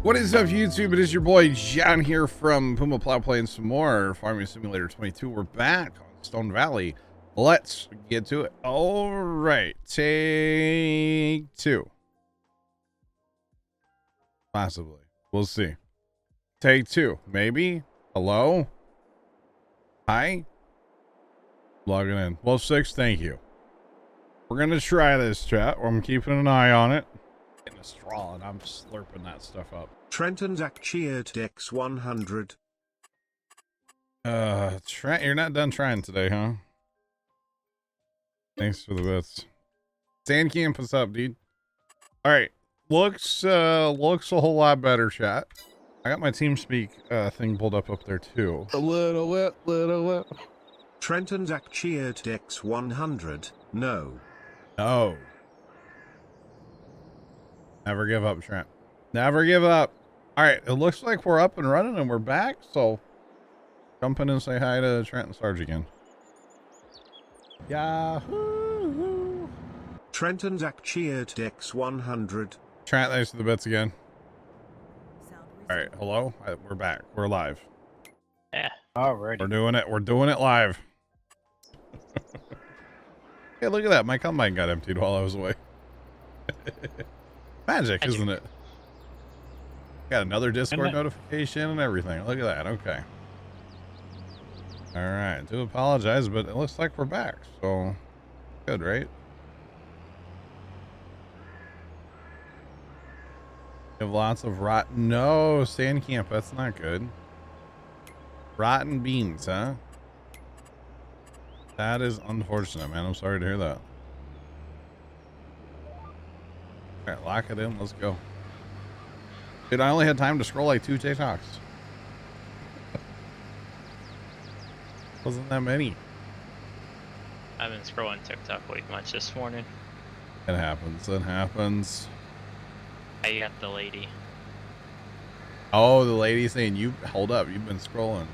What is up, YouTube? It is your boy John here from Puma Plow playing some more Farming Simulator 22. We're back on Stone Valley. Let's get to it. All right, take two. Possibly. We'll see. Take two. Maybe. Hello? Hi? Logging in. Well, 6, thank you. We're going to try this, chat. I'm keeping an eye on it. Getting a straw and I'm slurping that stuff up. Trent and Zach cheered Dex 100. Trent, you're not done trying today, huh? Thanks for the bits. Sandcamp, what's up, dude? All right, looks a whole lot better, chat. I got my TeamSpeak thing pulled up there too. A little bit. Trent and Zach cheered Dex 100. No. No. Never give up, Trent. Never give up. All right, it looks like we're up and running and we're back. So jump in and say hi to Trent and Sarge again. Yahoo! Trent and Zach cheered Dex 100. Trent, thanks for the bits again. All right, hello. We're back. We're live. Yeah, alrighty. We're doing it. We're doing it live. Hey, look at that. My combine got emptied while I was away. Magic, isn't it? Got another Discord notification and everything. Look at that. Okay. All right. Do apologize, but it looks like we're back. So good, right? We have lots of rotten. No, sand camp. That's not good. Rotten beans, huh? That is unfortunate, man. I'm sorry to hear that. All right, lock it in. Let's go. Dude, I only had time to scroll like 2 TikToks. Wasn't that many. I've been scrolling TikTok way too much this morning. It happens. It happens. I got the lady. Oh, the lady saying, you hold up. You've been scrolling.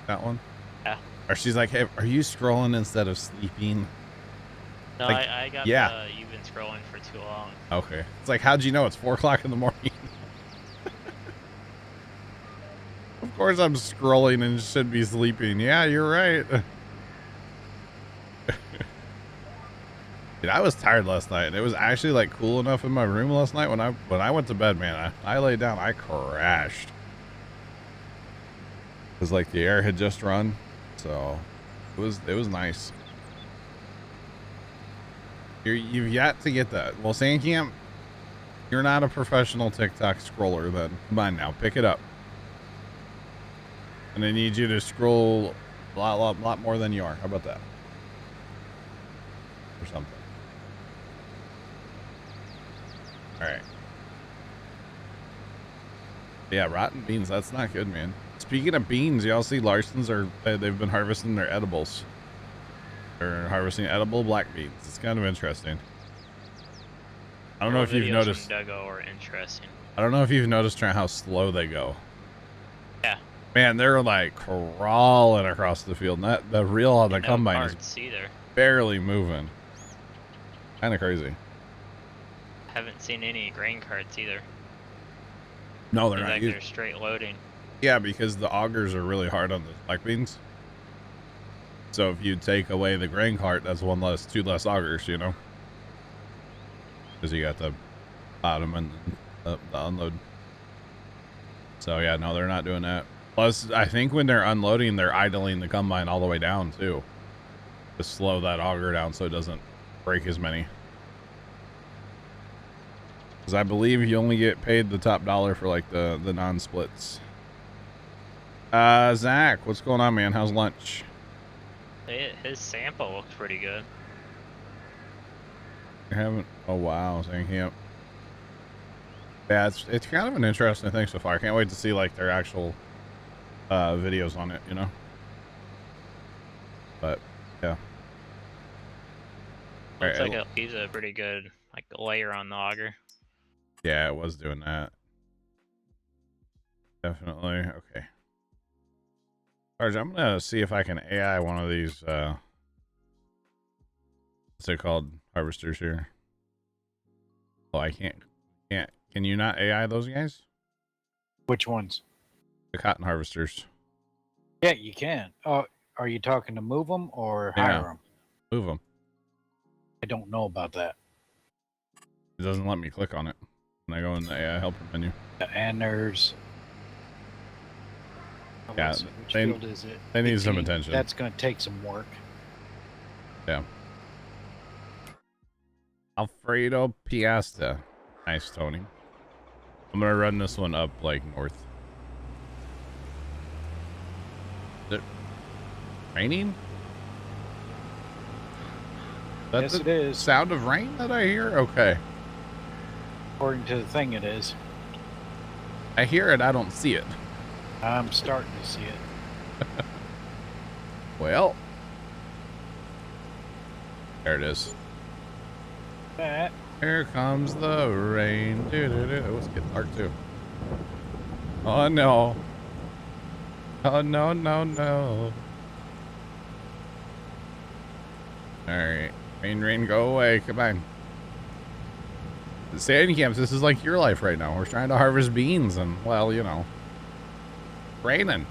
That one? Yeah. Or she's like, hey, are you scrolling instead of sleeping? No, like, I got yeah. You've been scrolling for too long. Okay. It's like, how'd you know it's 4 o'clock in the morning? Of course I'm scrolling and should be sleeping. Yeah, you're right. Dude, I was tired last night. It was actually like cool enough in my room last night when I went to bed, man. I laid down, I crashed. Cause like the air had just run, so it was nice. You've yet to get that. Well, Sandcamp, you're not a professional TikTok scroller then. Come on now, pick it up. And I need you to scroll a lot more than you are. How about that? Or something. All right. Yeah, rotten beans. That's not good, man. Speaking of beans, y'all see Larson's they've been harvesting their edibles. They're harvesting edible black beans. It's kind of interesting. I don't know if you've noticed. Duggo are interesting. I don't know if you've noticed how slow they go. Yeah. Man, they're like crawling across the field. Not the reel on the combine is barely moving. Kind of crazy. Haven't seen any grain carts either. No, they're not. Like they're straight loading. Yeah, because the augers are really hard on the black beans. So if you take away the grain cart, that's 2 less augers, you know? Because you got the bottom and the unload. So yeah, no, they're not doing that. Plus, I think when they're unloading, they're idling the combine all the way down too, to slow that auger down so it doesn't break as many. Because I believe you only get paid the top dollar for like the non-splits. Zach, what's going on, man? How's lunch? His sample looks pretty good. You haven't? Oh wow, Sandcamp. Yeah, it's kind of an interesting thing so far. I can't wait to see like their actual videos on it, you know. But yeah. Looks like he's a pretty good like layer on the auger. Yeah, it was doing that. Definitely. Okay. Sarge, I'm gonna see if I can AI one of these what's it called, harvesters here. Oh, I can't. Can you not AI those guys? Which ones? The cotton harvesters. Yeah, you can. Oh, are you talking to move them or Yeah. hire them? Move them. I don't know about that. It doesn't let me click on it when I go in the AI helper menu. And there's. Oh, Yeah, let's see, which they- field is it? they need some 18? attention. That's going to take some work. Yeah. Alfredo Piasta. Nice, Tony. I'm gonna run this one up like north. Is it raining? That's Yes, it is. sound of rain that I hear? Okay. According to the thing, it is. I hear it, I don't see it. I'm starting to see it. Well. There it is. That. Here comes the rain. Oh, it's getting dark too. Oh no. Oh no, no, no. Alright. Rain, go away. Come on. The standing camps, this is like your life right now. We're trying to harvest beans and, well, you know, raining.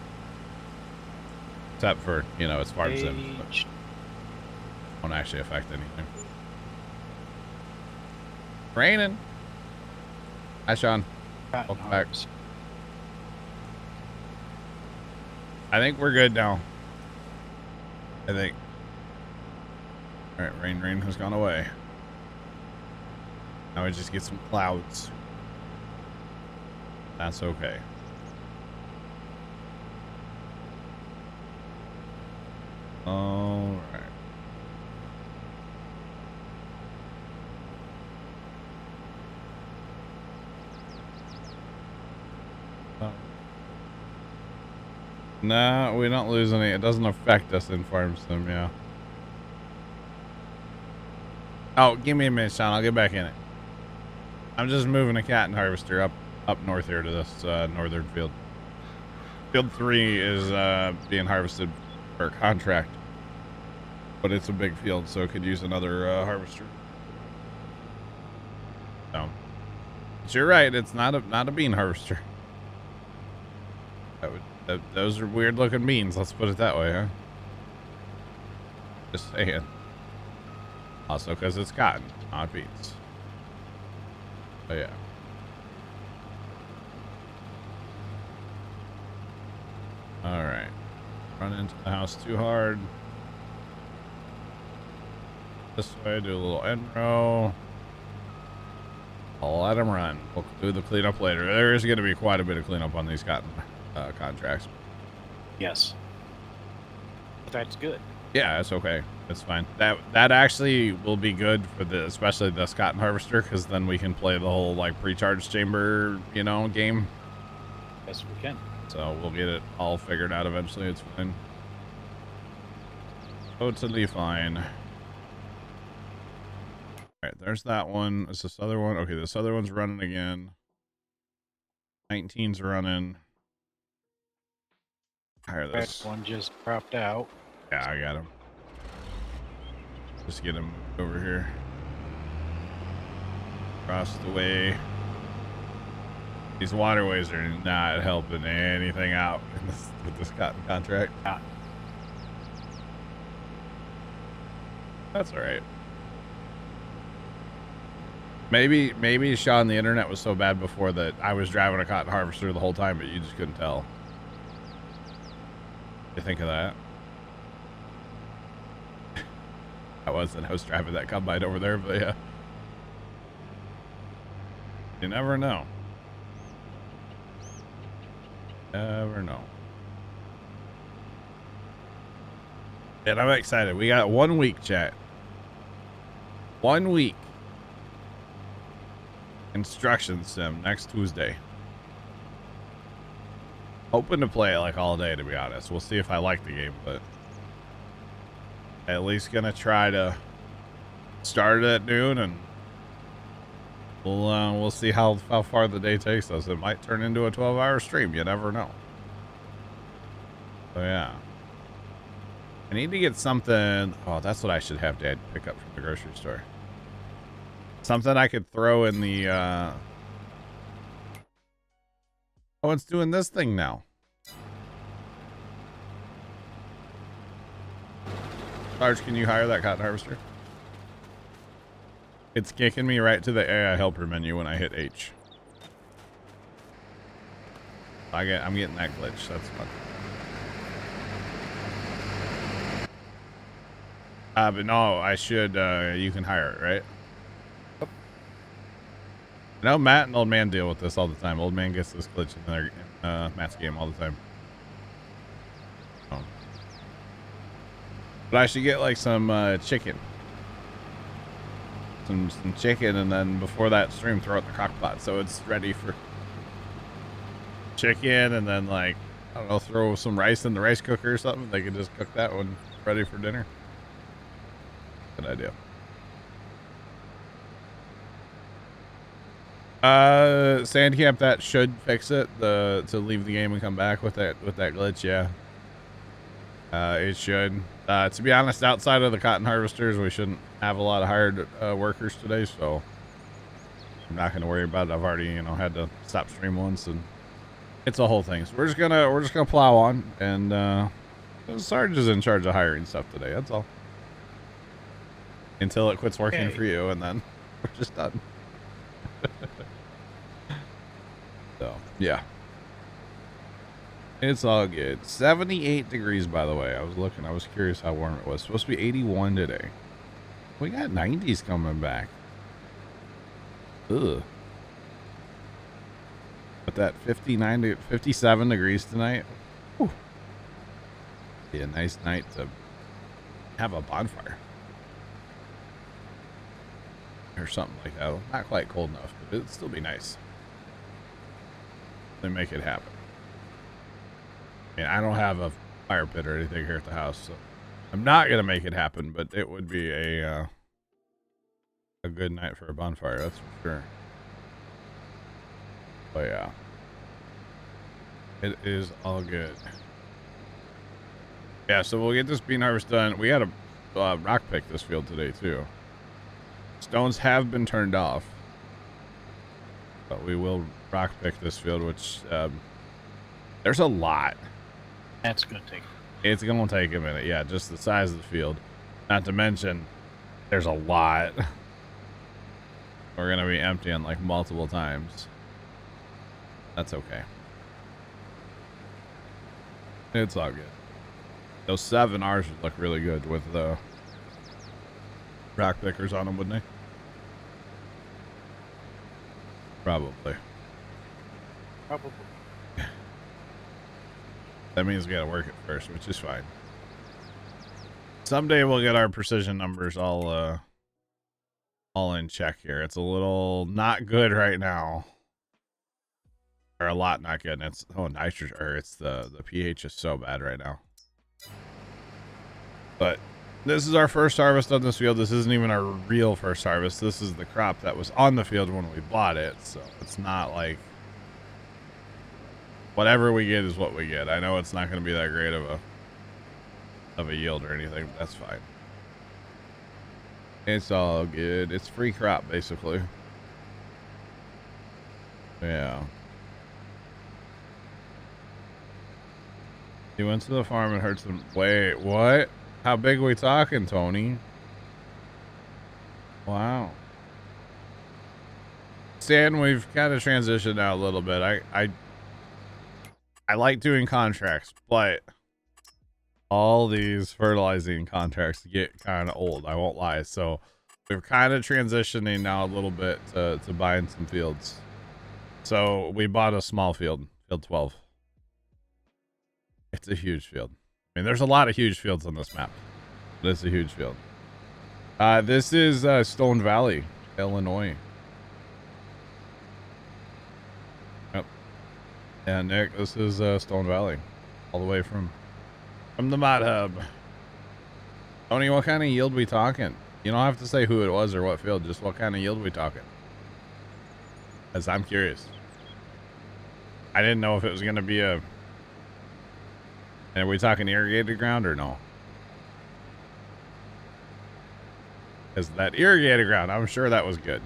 Except for, you know, it's farm sims, but won't actually affect anything. Raining. Hi, Sean. Welcome back. I think we're good now. I think. All right, rain has gone away. Now we just get some clouds. That's okay. All right. Nah, we don't lose any. It doesn't affect us in farm sim, yeah. Oh, give me a minute, Sean. I'll get back in it. I'm just moving a cotton harvester up north here to this northern field. Field 3 is being harvested for a contract, but it's a big field, so it could use another harvester. So, but you're right. It's not a bean harvester. Those are weird looking beans. Let's put it that way, huh? Just saying. Also, because it's cotton, not beans. Oh yeah. All right. Run into the house too hard. This way, do a little end row. I'll let him run. We'll do the cleanup later. There is going to be quite a bit of cleanup on these cotton contracts. Yes. But that's good. Yeah, it's okay. It's fine. That actually will be good for especially this cotton harvester, because then we can play the whole like pre-charge chamber, you know, game. Yes, we can. So we'll get it all figured out eventually. It's fine. Totally fine. All right, there's that one. Is this other one? Okay, this other one's running again. 19's running. Hire this. That one just dropped out. Yeah, I got him. Just get him over here. Across the way. These waterways are not helping anything out in with this cotton contract. That's all right. Maybe Sean, the internet was so bad before that I was driving a cotton harvester the whole time, but you just couldn't tell. You think of that? I was driving that combine over there, but yeah. You never know. Never know. And I'm excited. We got 1 week, chat. 1 week. Instruction sim next Tuesday. Hoping to play it like all day, to be honest. We'll see if I like the game, but at least gonna try to start it at noon, and we'll see how far the day takes us. It might turn into a 12-hour stream. You never know. So yeah, I need to get something. Oh, that's what I should have Dad pick up from the grocery store. Something I could throw in the Oh, it's doing this thing now. Sarge, can you hire that cotton harvester? It's kicking me right to the AI helper menu when I hit H. I'm getting that glitch. That's fun. But no, I should. You can hire it, right? Yep. I know Matt and Old Man deal with this all the time. Old Man gets this glitch in Matt's game all the time. Oh. But I should get like some chicken. Some chicken, and then before that stream, throw it in the crock pot so it's ready for chicken, and then like, I don't know, throw some rice in the rice cooker or something. They can just cook that one ready for dinner. Good idea. Sandcamp, that should fix it. To leave the game and come back with that glitch, yeah. It should. To be honest, outside of the cotton harvesters, we shouldn't have a lot of hired workers today, so I'm not gonna worry about it. I've already, had to stop stream once, and it's a whole thing. So we're just gonna plow on, and Sarge is in charge of hiring stuff today. That's all. Until it quits working for you, and then we're just done. So yeah. It's all good. 78 degrees, by the way. I was curious how warm it was. Supposed to be 81 today. We got 90s coming back. Ugh. But that 59 to 57 degrees tonight. Whew. Be a nice night to have a bonfire. Or something like that. Not quite cold enough, but it'd still be nice. They make it happen. I don't have a fire pit or anything here at the house, so I'm not gonna make it happen. But it would be a good night for a bonfire, that's for sure. But yeah, it is all good. Yeah, so we'll get this bean harvest done. We had a rock pick this field today too. Stones have been turned off, but we will rock pick this field, which there's a lot. That's going to take. It's going to take a minute. Yeah, just the size of the field. Not to mention, there's a lot. We're going to be emptying like multiple times. That's okay. It's all good. Those 7Rs would look really good with the rock pickers on them, wouldn't they? Probably. That means we gotta work it first, which is fine. Someday we'll get our precision numbers all in check here. It's a little not good right now. Or a lot not good. And it's nitrogen, or it's the pH is so bad right now. But this is our first harvest on this field. This isn't even our real first harvest. This is the crop that was on the field when we bought it. So it's not like whatever we get is what we get. I know it's not going to be that great of a yield or anything, but that's fine. It's all good. It's free crop, basically. Yeah. He went to the farm and heard some... Wait, what? How big are we talking, Tony? Wow. Stan, we've kind of transitioned out a little bit. I like doing contracts, but all these fertilizing contracts get kind of old. I won't lie. So we're kind of transitioning now a little bit to buying some fields. So we bought a small field, field 12. It's a huge field. I mean, there's a lot of huge fields on this map, but it's a huge field. This is Stone Valley, Illinois. Yep. Yeah, Nick, this is Stone Valley, all the way from the mod hub. Tony, what kind of yield we talking? You don't have to say who it was or what field, just what kind of yield we talking. As I'm curious. I didn't know if it was going to be a... Are we talking irrigated ground or no? Because that irrigated ground, I'm sure that was good.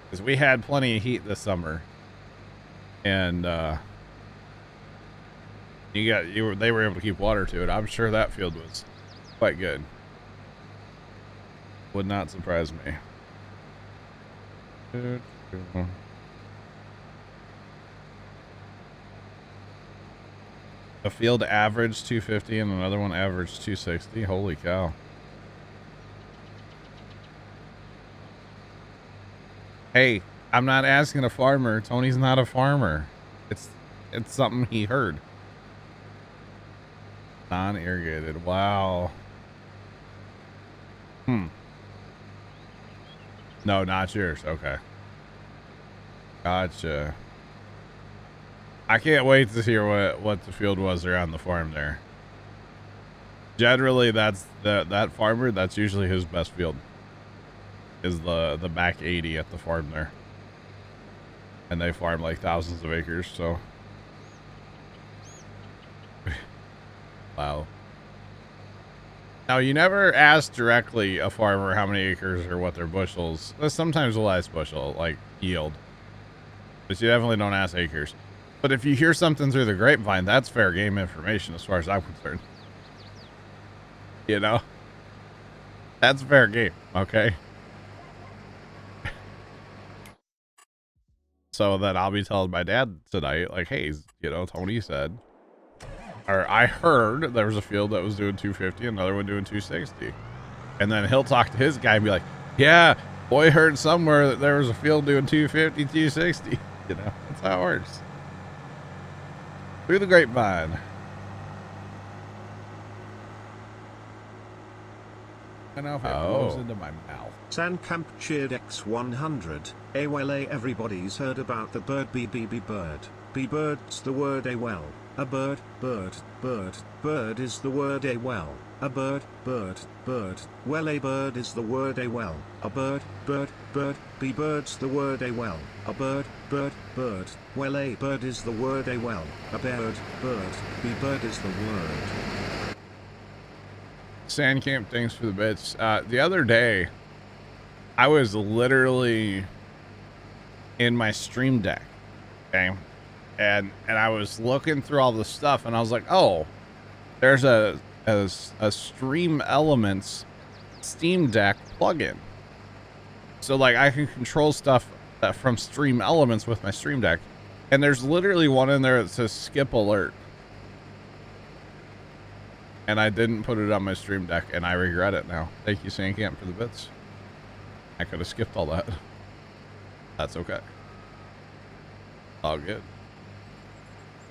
Because we had plenty of heat this summer. And They were able to keep water to it. I'm sure that field was quite good. Would not surprise me. A field averaged 250 and another one averaged 260. Holy cow. Hey, I'm not asking a farmer. Tony's not a farmer. It's something he heard. Non-irrigated. Wow. No, not yours. Okay. Gotcha. I can't wait to hear what the field was around the farm there. Generally, that's that farmer. That's usually his best field. Is the back 80 at the farm there, and they farm like thousands of acres. So, wow. Now, you never ask directly a farmer how many acres or what their bushels. Sometimes we'll ask bushel like yield, but you definitely don't ask acres. But if you hear something through the grapevine, that's fair game information as far as I'm concerned. You know? That's fair game, okay? So then I'll be telling my dad tonight, like, hey, you know, Tony said, or I heard there was a field that was doing 250, another one doing 260. And then he'll talk to his guy and be like, yeah, boy heard somewhere that there was a field doing 250, 260. You know, that's how it works. Through the grapevine. I know if it blows into my mouth. Sandcamp cheered X100. Well, everybody's heard about the bird BBB bird. B-bird's the word well. A bird, bird, bird, bird is the word well. A bird, bird, bird. Well, a bird is the word well. A bird, bird, bird. B-bird's the word well. A bird, bird, bird. Well, a bird is the word well. A bird, bird. B-bird is the word. Sandcamp, thanks for the bits. The other day, I was literally in my stream deck, okay, and I was looking through all the stuff, and I was like, oh, there's a Stream Elements Steam Deck plugin, so like I can control stuff from Stream Elements with my Stream Deck, and there's literally one in there that says skip alert. And I didn't put it on my stream deck, and I regret it now. Thank you, Sandcamp, for the bits. I could have skipped all that. That's okay. All good.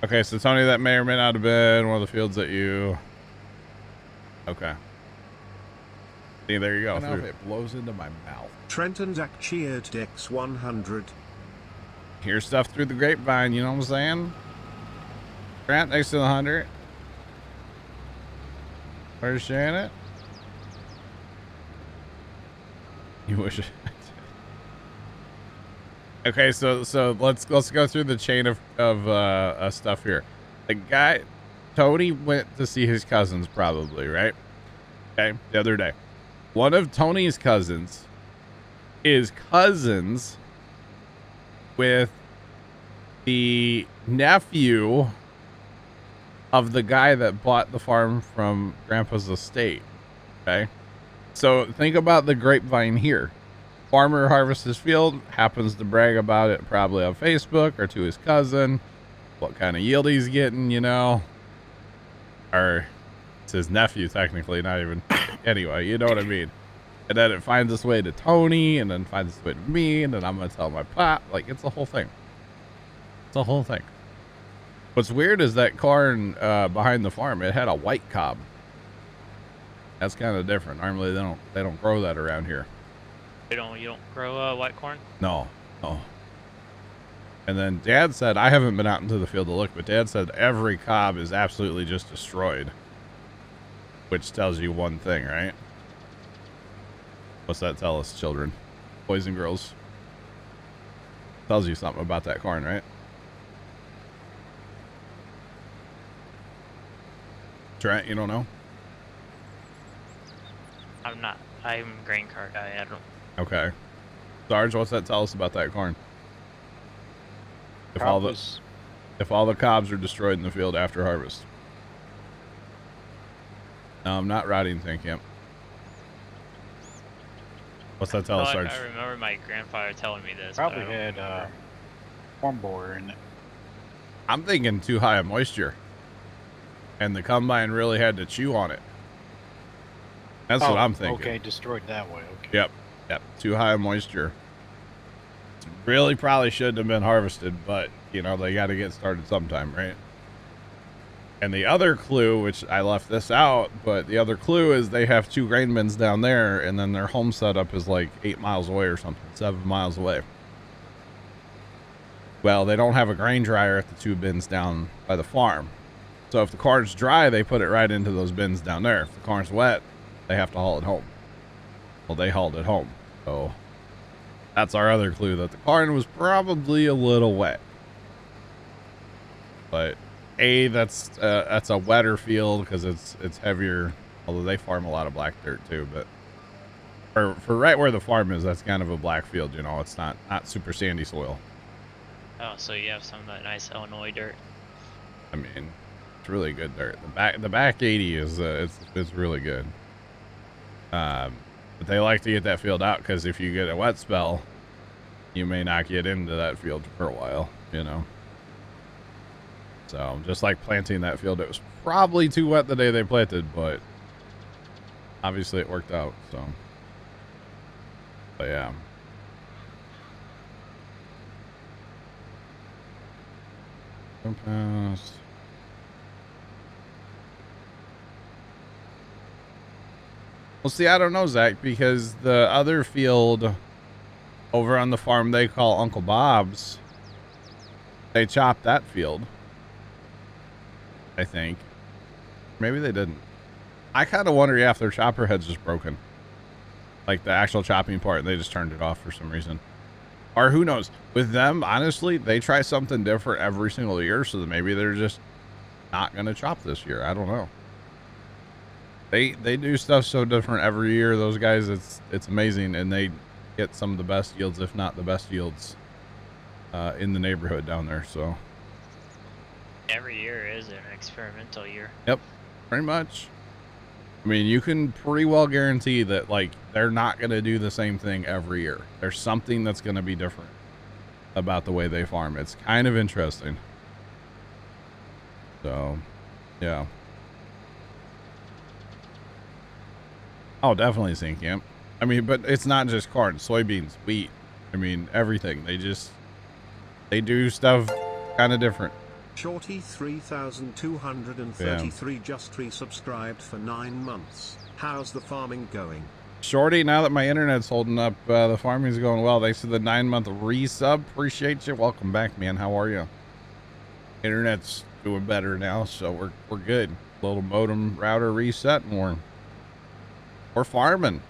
Okay, so Tony, that may or may not have been one of the fields that you... Okay. See, there you go. I don't know if it blows into my mouth. Trent and Zach cheered X100. Here's stuff through the grapevine, you know what I'm saying? Trent, next to the 100. Where's Janet? You wish it. Okay, so let's go through the chain of stuff here. The guy, Tony went to see his cousins, probably, right? Okay, the other day. One of Tony's cousins is cousins with the nephew of the guy that bought the farm from Grandpa's estate. Okay, so think about the grapevine here. Farmer harvests his field, happens to brag about it probably on Facebook or to his cousin, what kind of yield he's getting, you know, or it's his nephew technically, not even. Anyway, you know what I mean. And then it finds its way to Tony, and then finds its way to me, and then I'm gonna tell my pop. Like, it's a whole thing. It's a whole thing. What's weird is that corn behind the farm, it had a white cob. That's kind of different. Normally they don't grow that around here. You don't grow white corn? No. And then Dad said, I haven't been out into the field to look, but Dad said every cob is absolutely just destroyed. Which tells you one thing, right? What's that tell us, children? Boys and girls? Tells you something about that corn, right? Trent, you don't know? I'm a grain cart guy. I don't. Okay. Sarge, what's that tell us about that corn? If all the if all the cobs are destroyed in the field after harvest. No, I'm not routing Tank Camp. What's that tell us, Sarge? I remember my grandfather telling me this. Probably but I don't had remember. corn borer in it. I'm thinking too high of moisture. And the combine really had to chew on it. That's what I'm thinking. Okay, destroyed that way. Okay. Yep. Yep. Too high of moisture. Really probably shouldn't have been harvested, but, you know, they got to get started sometime, right? And the other clue, which I left this out, but the other clue is they have 2 grain bins down there, and then their home setup is like 8 miles away or something, 7 miles away. Well, they don't have a grain dryer at the 2 bins down by the farm. So if the corn's dry, they put it right into those bins down there. If the corn's wet, they have to haul it home. Well, they hauled it home. So that's our other clue, that the corn was probably a little wet. But that's a wetter field because it's heavier, although they farm a lot of black dirt too. But for right where the farm is, that's kind of a black field, you know. It's not super sandy soil. Oh, so you have some of that nice Illinois dirt. I mean, it's really good dirt. The back 80 is it's really good. But they like to get that field out because if you get a wet spell, you may not get into that field for a while, you know. So just like planting that field, it was probably too wet the day they planted, but obviously it worked out. So, but yeah. Past. Well, see, I don't know, Zach, because the other field over on the farm they call Uncle Bob's, they chopped that field. I think. Maybe they didn't. I kind of wonder if their chopper head's just broken. Like the actual chopping part, they just turned it off for some reason. Or who knows? With them, honestly, they try something different every single year, so that maybe they're just not going to chop this year. I don't know. They do stuff so different every year. Those guys, it's amazing, and they get some of the best yields, if not the best yields, in the neighborhood down there. So Every year is an experimental year. yep, pretty much. I mean, you can pretty well guarantee that, like, they're not going to do the same thing every year. There's something that's going to be different about the way they farm. It's kind of interesting. So, yeah. Oh, definitely Zinc Camp. I mean, but it's not just corn, soybeans, wheat. I mean, everything. They do stuff kind of different. Shorty 3233 just resubscribed for 9 months. How's the farming going? Shorty, now that my internet's holding up, the farming's going well. Thanks for the 9-month resub. Appreciate you. Welcome back, man. How are you? Internet's doing better now, so we're good. Little modem router reset, and we're farming.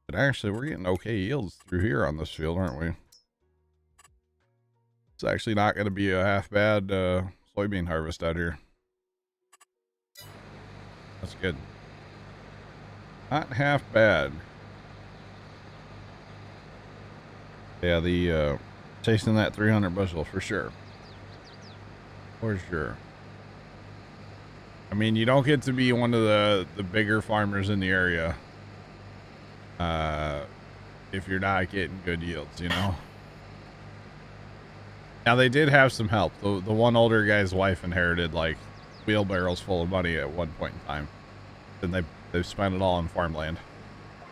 But actually, we're getting okay yields through here on this field, aren't we? It's actually not going to be a half bad soybean harvest out here. That's good. Not half bad. Yeah, the chasing that 300 bushel for sure. For sure. I mean, you don't get to be one of the bigger farmers in the area if you're not getting good yields, you know. Now, they did have some help. The one older guy's wife inherited, like, wheelbarrows full of money at one point in time. And they've spent it all on farmland.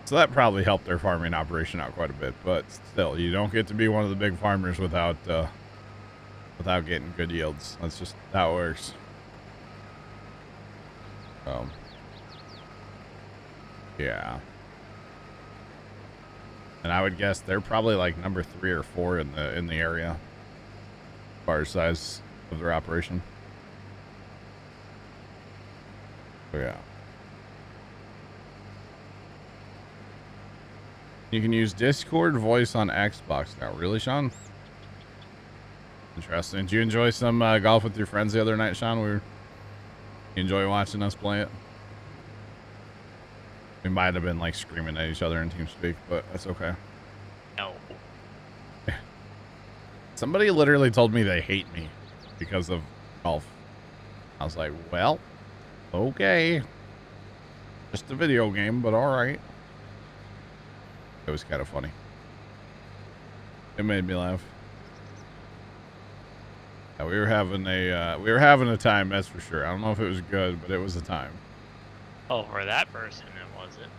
So that probably helped their farming operation out quite a bit. But still, you don't get to be one of the big farmers without getting good yields. That's just how it works. Yeah. And I would guess they're probably like number 3 or 4 in the area. Far as size of their operation. So yeah. You can use Discord voice on Xbox now. Really, Sean? Interesting. Did you enjoy some golf with your friends the other night, Sean? You enjoy watching us play it? We might have been like screaming at each other in TeamSpeak, but that's okay. No. Somebody literally told me they hate me because of golf. I was like, well, okay. Just a video game, but all right. It was kind of funny. It made me laugh. Yeah, we were having a time, that's for sure. I don't know if it was good, but it was a time. Oh, for that person, it wasn't.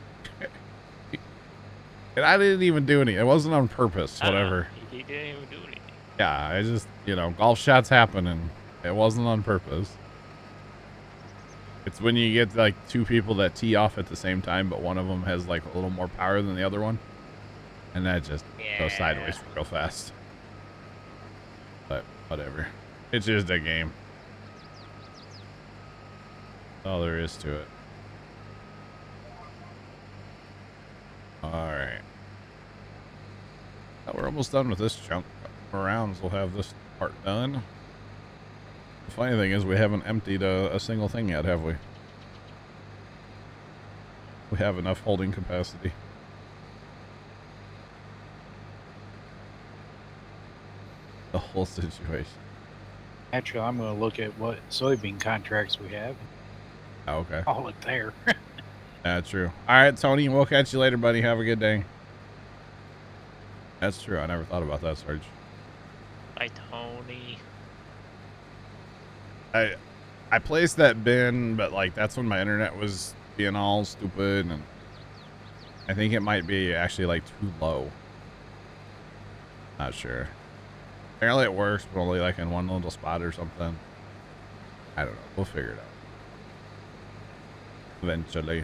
And I didn't even do anything. It wasn't on purpose, whatever. He didn't even do anything. Yeah, I just, golf shots happen, and it wasn't on purpose. It's when you get like two people that tee off at the same time, but one of them has like a little more power than the other one. And that just goes sideways real fast. But whatever. It's just a game. That's all there is to it. Alright. Well, we're almost done with this chunk. Couple more rounds, we'll have this part done. The funny thing is we haven't emptied a single thing yet, have we? We have enough holding capacity. The whole situation. Actually, I'm going to look at what soybean contracts we have. Oh, okay. I'll look there. That's true. All right, Tony, we'll catch you later, buddy. Have a good day. That's true. I never thought about that, Sarge. Bye, Tony. I placed that bin, but like that's when my internet was being all stupid, and I think it might be actually like too low. Not sure. Apparently it works, but only like in one little spot or something. I don't know. We'll figure it out eventually.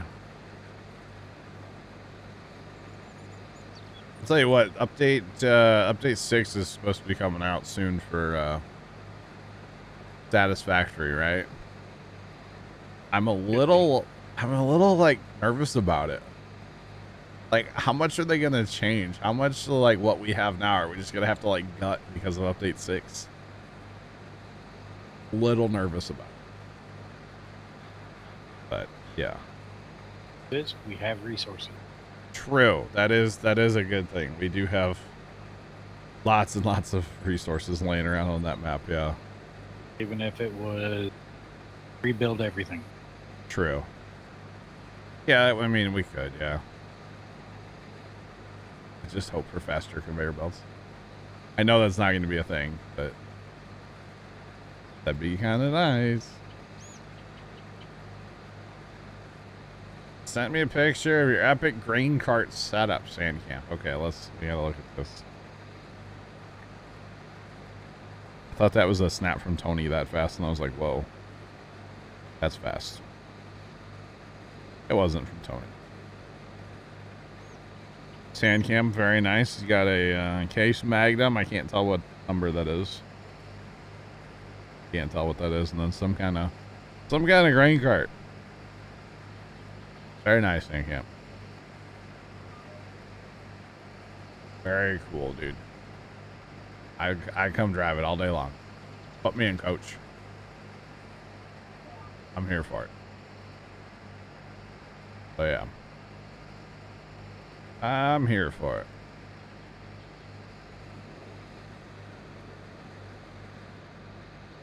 I'll tell you what, update 6 is supposed to be coming out soon for Satisfactory, right? I'm a little like nervous about it. Like, how much are they gonna change? How much like what we have now are we just gonna have to like gut because of update 6? Little nervous about it. But yeah. We have resources. True. That is a good thing. We do have lots and lots of resources laying around on that map, yeah. Even if it was rebuild everything. True. Yeah, I mean, we could, yeah. I just hope for faster conveyor belts. I know that's not going to be a thing, but that'd be kind of nice. Sent me a picture of your epic grain cart setup, Sandcamp. Okay, we gotta look at this. I thought that was a snap from Tony that fast, and I was like, whoa. That's fast. It wasn't from Tony. Sandcam, very nice. He's got a case Magnum. I can't tell what number that is. Can't tell what that is. And then some kind of grain cart. Very nice, Sandcamp. Very cool, dude. I come drive it all day long. Put me in, coach. I'm here for it. So yeah. I'm here for it.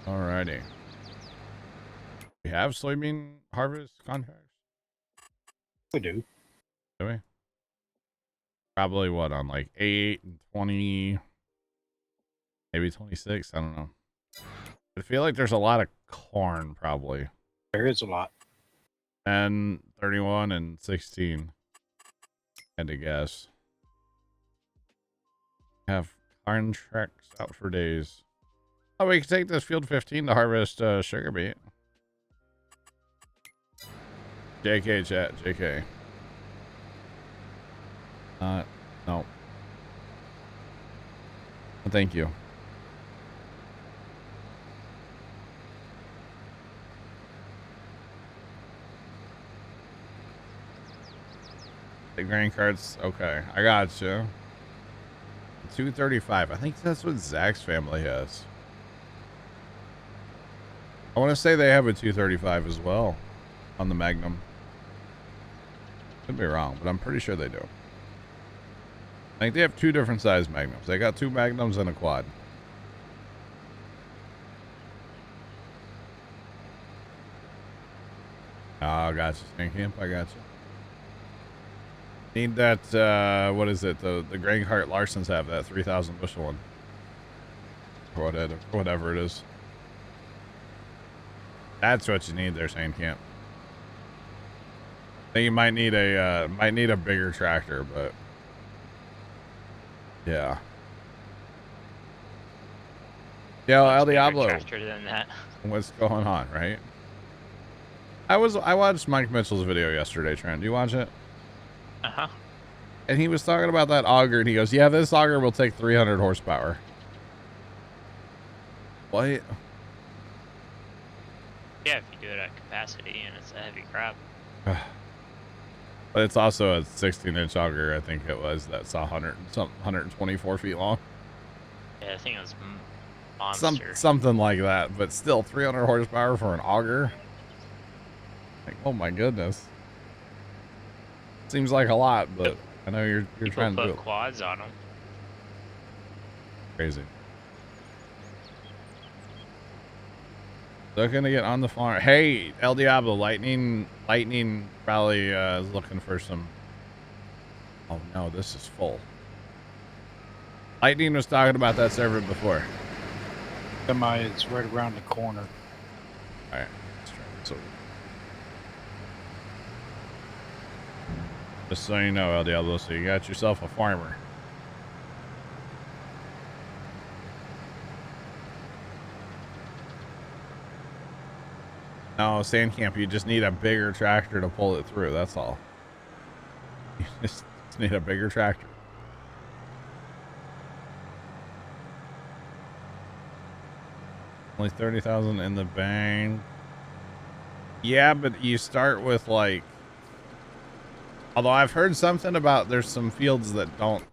Alrighty. We have soybean harvest contracts? We do. Do we? Probably what, on like 8 and 20, maybe 26? I don't know. I feel like there's a lot of corn, probably. There is a lot. And 31 and 16. Had to guess. Have contracts out for days. Oh, we can take this field 15 to harvest sugar beet. JK chat, JK. No. Thank you. The grain carts, okay. I got you. 235. I think that's what Zach's family has. I want to say they have a 235 as well on the Magnum. Could be wrong, but I'm pretty sure they do. I think they have two different size Magnums. They got two Magnums and a quad. Oh, gotcha. Sand camp. I gotcha. Need that, what is it? The grain cart Larsons have, that 3,000 bushel one. Or whatever it is. That's what you need there, Sand Camp. I think you might need a bigger tractor, but yeah. Yo, El Diablo. Tractor than that. What's going on, right? I watched Mike Mitchell's video yesterday, Trent. Do you watch it? Uh-huh. And he was talking about that auger, and he goes, yeah, this auger will take 300 horsepower. What? Yeah, if you do it at capacity and it's a heavy crop. But it's also a 16-inch auger, I think it was, that's 124 feet long. Yeah, I think it was monster. Something like that, but still 300 horsepower for an auger. Like, oh my goodness. Seems like a lot, but I know you're trying to do it. Put quads on them. Crazy. Looking to get on the farm. Hey, El Diablo, Lightning Rally is looking for some. Oh no, this is full. Lightning was talking about that server before. Semi is right around the corner. All right, let's try this over. Just so you know, El Diablo, so you got yourself a farmer. No, Sand Camp, you just need a bigger tractor to pull it through, that's all. You just need a bigger tractor. Only 30,000 in the bank. Yeah, but you start with like, although I've heard something about there's some fields that don't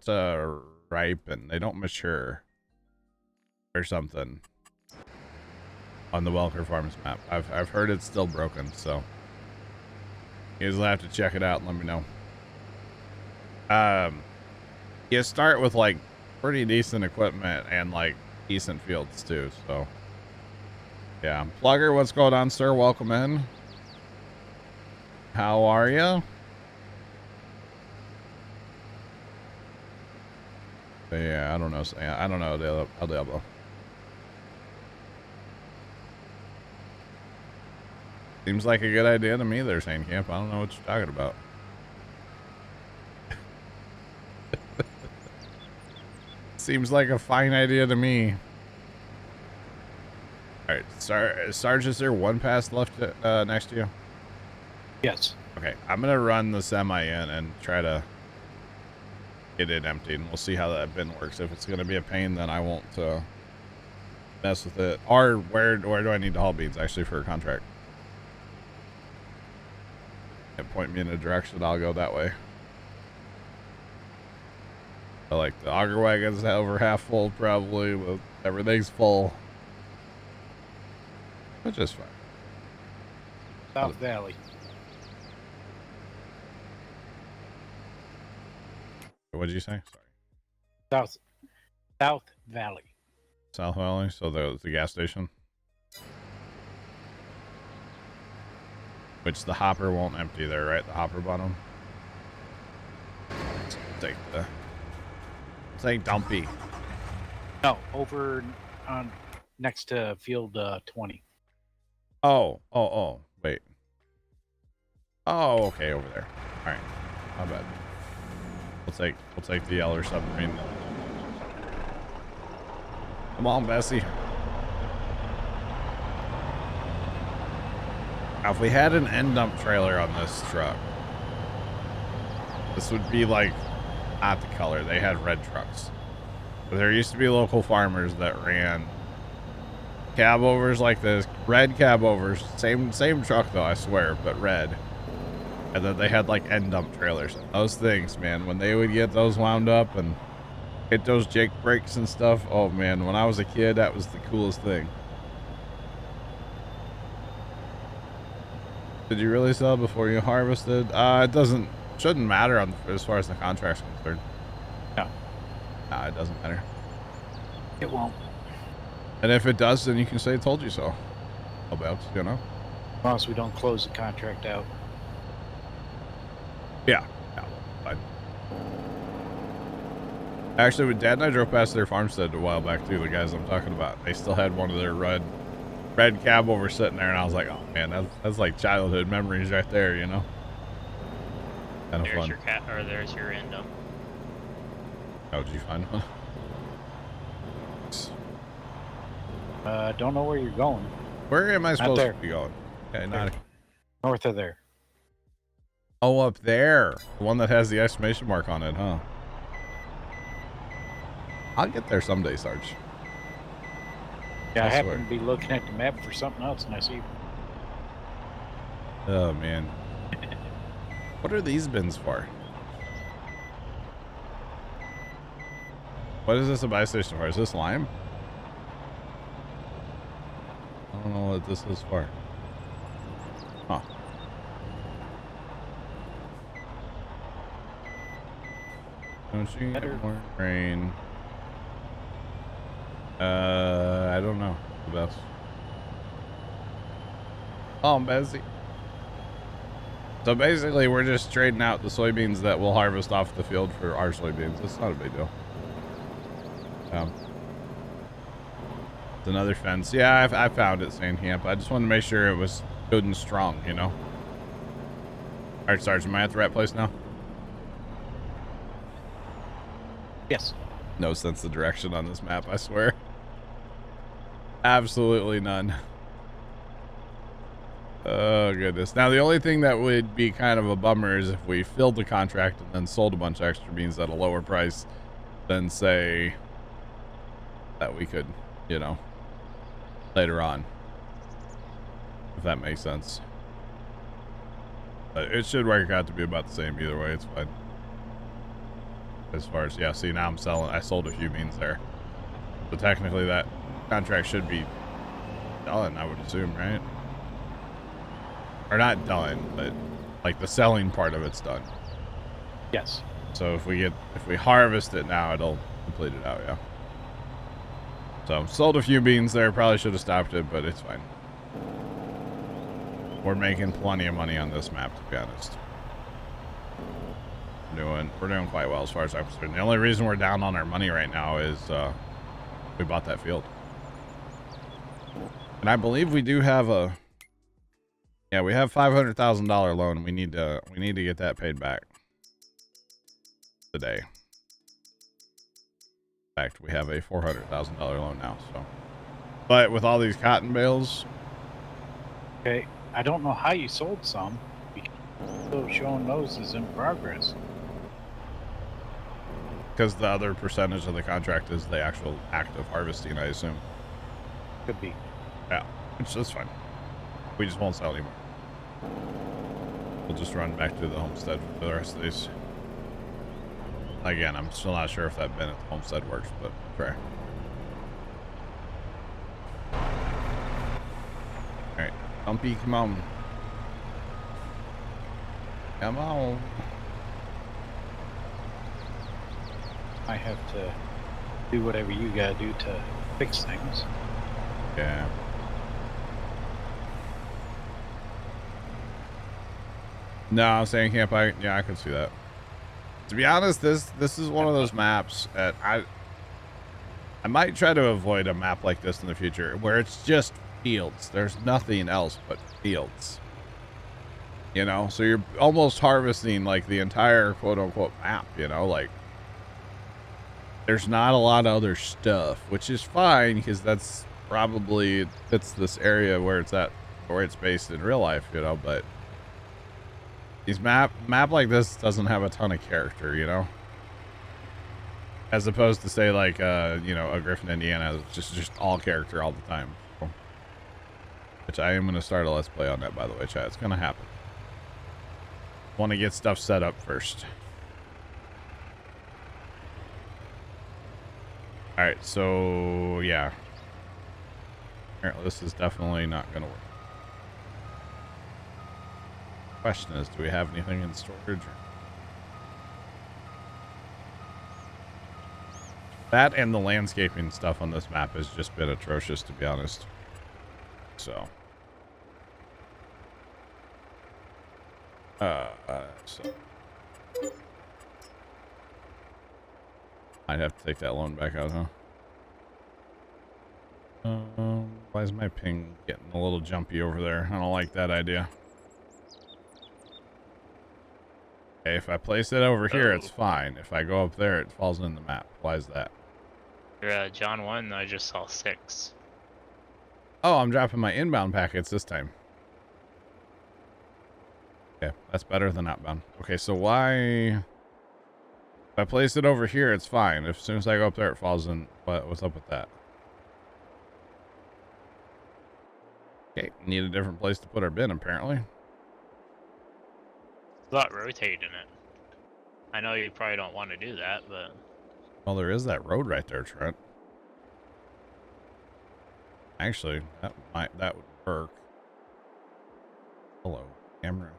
ripen, they don't mature or something on the Welker Farms map. I've heard it's still broken, so you guys will have to check it out and let me know. You start with like pretty decent equipment and like decent fields too, so yeah. Plugger, what's going on, sir? Welcome in. How are you? Yeah, I don't know. I don't know, El Diablo. Seems like a good idea to me there, Sand Camp. I don't know what you're talking about. Seems like a fine idea to me. All right, Sarge, is there one pass left next to you? Yes. Okay, I'm gonna run the semi in and try to get it emptied, and we'll see how that bin works. If it's gonna be a pain, then I won't mess with it. Or where do I need to haul beans actually for a contract? And point me in a direction, I'll go that way. I like the auger wagon's over half full probably, but everything's full. Which is fine. South Valley. What did you say? Sorry. South Valley. South Valley, so the gas station. Which the hopper won't empty there, right? The hopper bottom. Let's take Dumpy. No, over on next to field 20. Oh, wait. Oh, okay, over there. All right, my bad. We'll take the Yeller submarine. Come on, Bessie. Now, if we had an end dump trailer on this truck, this would be like not the color. They had red trucks. But there used to be local farmers that ran cab overs like this, red cab overs, same truck though, I swear, but red. And then they had like end dump trailers. Those things, man, when they would get those wound up and hit those Jake brakes and stuff, oh man, when I was a kid, that was the coolest thing. Did you really sell before you harvested? It shouldn't matter as far as the contract's concerned. No. Nah, it doesn't matter. It won't. And if it does, then you can say told you so. About, you know? As long as we don't close the contract out. Yeah. Yeah, fine. Actually, with Dad and I drove past their farmstead a while back too. The guys I'm talking about, they still had one of their red cab over sitting there, and I was like, oh man, that's like childhood memories right there, you know. Kind of There's fun. your cat, or there's your random. How did you find one? Don't know where you're going. Where am I supposed there. to be going? Okay, not. North of there. Oh, up there, the one that has the exclamation mark on it, huh? I'll get there someday, Sarge. Yeah, I swear. happen to be looking at the map for something else, and I see. Oh man, what are these bins for? What is this a buy station for? Is this lime? I don't know what this is for. Huh. Don't you get more rain? I don't know. The best. Oh, I'm busy. So basically, we're just trading out the soybeans that we'll harvest off the field for our soybeans. It's not a big deal. It's another fence. Yeah, I found it, Sand Camp. I just wanted to make sure it was good and strong, you know? All right, Sarge, am I at the right place now? Yes. No sense of direction on this map, I swear. Absolutely none. Oh, goodness. Now, the only thing that would be kind of a bummer is if we filled the contract and then sold a bunch of extra beans at a lower price than, say, that we could, you know, later on. If that makes sense. But it should work out to be about the same either way. It's fine. As far as, yeah, see, now I'm selling. I sold a few beans there. So technically that contract should be done, I would assume, right? Or not done, but like the selling part of it's done. Yes. So if we harvest it now, it'll complete it out, yeah. So sold a few beans there. Probably should have stopped it, but it's fine. We're making plenty of money on this map, to be honest. We're doing quite well as far as I'm concerned. The only reason we're down on our money right now is we bought that field. And I believe we do have we have $500,000 loan. We need to get that paid back today. In fact, we have a $400,000 loan now, so. But with all these cotton bales. Okay, I don't know how you sold some. Because still showing those is in progress. Because the other percentage of the contract is the actual act of harvesting, I assume. Could be. Yeah, which is fine. We just won't sell anymore. We'll just run back to the homestead for the rest of these. Again, I'm still not sure if that bin at the homestead works, but fair. Alright, Bumpy, come on. Come on. I have to do whatever you gotta do to fix things. Yeah. No, I'm saying camp. I could see that. To be honest, this is one of those maps that I might try to avoid a map like this in the future, where it's just fields. There's nothing else but fields. You know, so you're almost harvesting like the entire quote unquote map. You know, like there's not a lot of other stuff, which is fine because that's probably fits this area where it's at, where it's based in real life. You know, but these map like this doesn't have a ton of character, you know, as opposed to say like you know, a Griffin, Indiana, just all character all the time. So, which I am going to start a let's play on that, by the way, chat. It's going to happen. Want to get stuff set up first. All right, so yeah, apparently this is definitely not going to work. Question is, do we have anything in storage? That and the landscaping stuff on this map has just been atrocious, to be honest. So So I'd have to take that loan back out, huh? Why is my ping getting a little jumpy over there? I don't like that idea. Okay, if I place it over here, it's fine. If I go up there, it falls in the map. Why is that? You're John 1, I just saw 6. Oh, I'm dropping my inbound packets this time. Okay, that's better than outbound. Okay, so why... If I place it over here, it's fine. As soon as I go up there, it falls in. What's up with that? Okay, need a different place to put our bin, apparently. It's not rotating it. I know you probably don't want to do that, but... Well, there is that road right there, Trent. Actually, that would work. Hello, camera.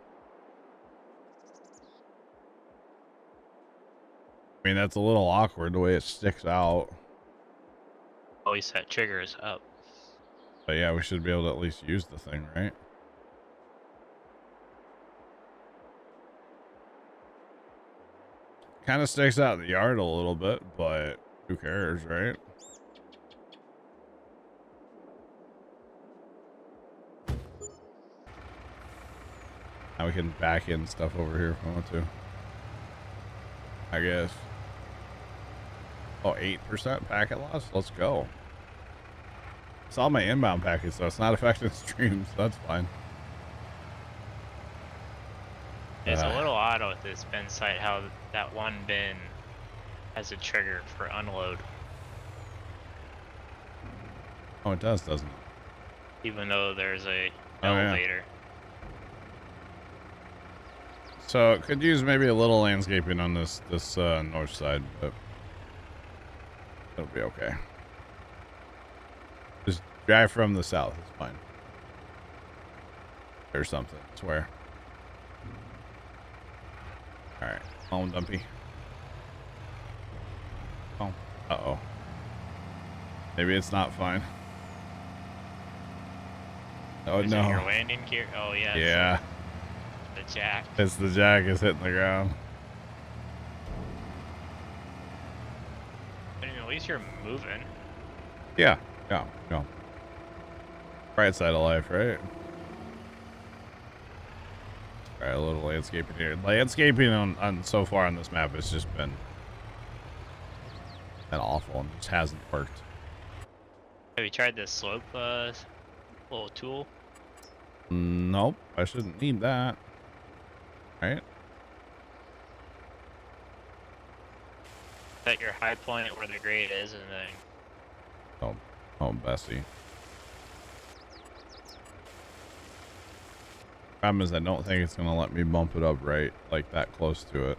I mean, that's a little awkward the way it sticks out. Always set triggers up. But yeah, we should be able to at least use the thing, right? Kind of sticks out in the yard a little bit, but who cares, right? Now we can back in stuff over here if we want to. I guess. Oh, 8% packet loss? Let's go. It's all my inbound packets, so it's not affecting streams. So that's fine. It's a little odd with this bin site how that one bin has a trigger for unload. Oh, it does, doesn't it? Even though there's a Oh, yeah. elevator. So it could use maybe a little landscaping on this north side, but it'll be okay. Just drive from the south, it's fine. Or something, I swear. Alright, home dumpy. Oh, uh-oh. Maybe it's not fine. Oh, Is no. it your landing gear? Oh, yeah. Yeah. The jack. It's the jack is hitting the ground. I mean, at least you're moving. Yeah. Bright side of life, right? Alright, a little landscaping here. Landscaping on so far on this map has just been awful and just hasn't worked. Have you tried this slope little tool? Nope, I shouldn't need that. Right? Set your high point where the grade is and then... Oh, Bessie. Problem is I don't think it's gonna let me bump it up right, like that close to it.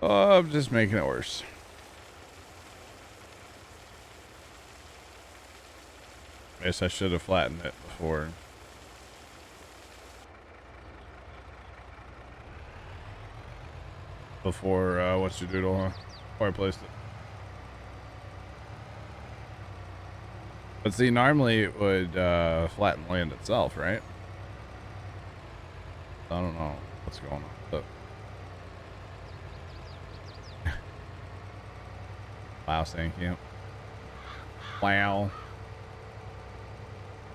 Oh, I'm just making it worse. I guess I should have flattened it before. What's your doodle, huh? Before I placed it. But see, normally it would flatten land itself, right? I don't know what's going on. But wow, thank you. Wow.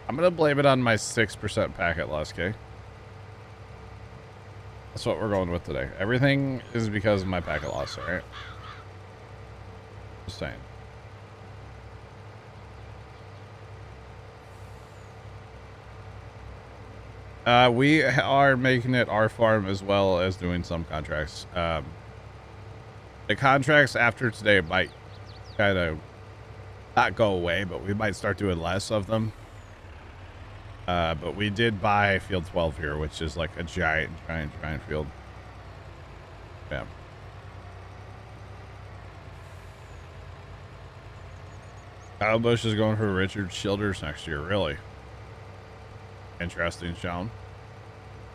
I'm gonna blame it on my 6% packet loss, okay? That's what we're going with today. Everything is because of my packet loss, alright? Just saying. We are making it our farm as well as doing some contracts. The contracts after today might kind of not go away, but we might start doing less of them. But we did buy field 12 here, which is like a giant field. Yeah. Kyle Busch is going for Richard Childers next year. Really? Interesting, Sean.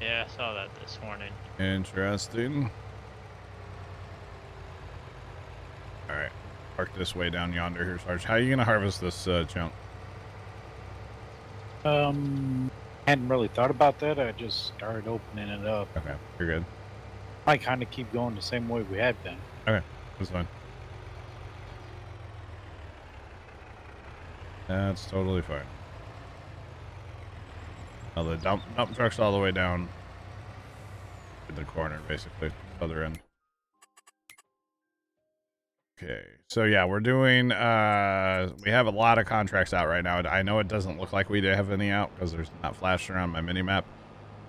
Yeah, I saw that this morning. Interesting. All right. Park this way down yonder here, Sarge. How are you going to harvest this chunk? Hadn't really thought about that. I just started opening it up. Okay, you're good. I kind of keep going the same way we had been. Okay, that's fine. That's totally fine. Oh, the dump truck's all the way down in the corner, basically, other end. Okay, so yeah, we're doing, we have a lot of contracts out right now. I know it doesn't look like we have any out because there's not flashing around my mini-map.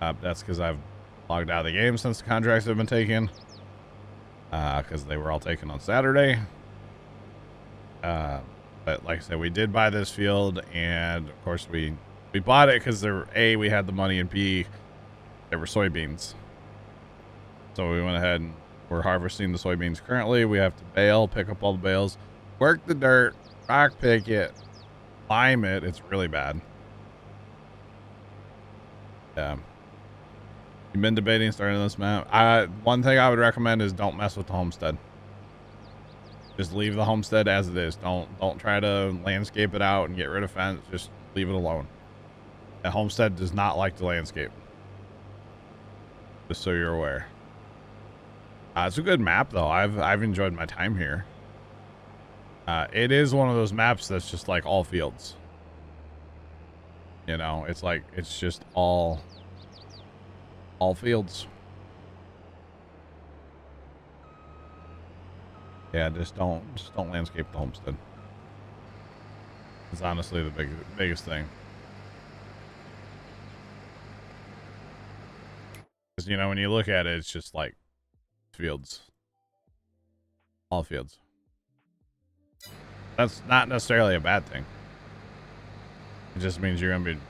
That's because I've logged out of the game since the contracts have been taken. Because they were all taken on Saturday. But like I said, we did buy this field, and of course we bought it because A, we had the money, and B, there were soybeans. So we went ahead and we're harvesting the soybeans currently. We have to bale, pick up all the bales, work the dirt, rock pick it, lime it. It's really bad. Yeah. You've been debating starting this map. One thing I would recommend is don't mess with the homestead. Just leave the homestead as it is. Don't try to landscape it out and get rid of fence. Just leave it alone. The homestead does not like the landscape. Just so you're aware. It's a good map though. I've enjoyed my time here. It is one of those maps that's just like all fields. You know, it's like it's just all fields. Yeah, just don't landscape the homestead. It's honestly the biggest thing. Because, you know, when you look at it, it's just like fields. All fields. That's not necessarily a bad thing. It just means you're going to be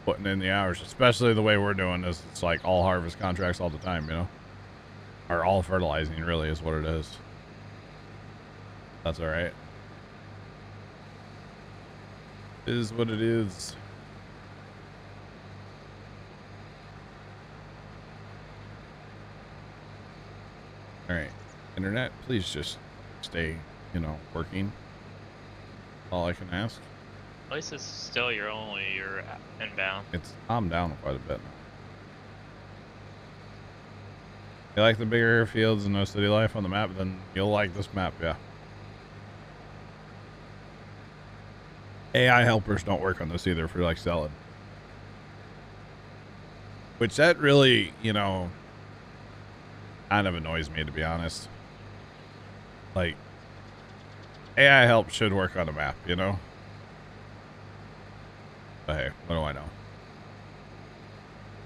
putting in the hours, especially the way we're doing this. It's like all harvest contracts all the time, you know? Or all fertilizing, really, is what it is. That's all right. It is what it is. All right, internet, please just stay, you know, working. All I can ask. At least it's still your inbound. I'm down quite a bit now. You like the bigger fields and no city life on the map, then you'll like this map, yeah. AI helpers don't work on this either for like selling. Which that really, you know, kind of annoys me, to be honest. Like, AI help should work on a map, you know? But hey, what do I know?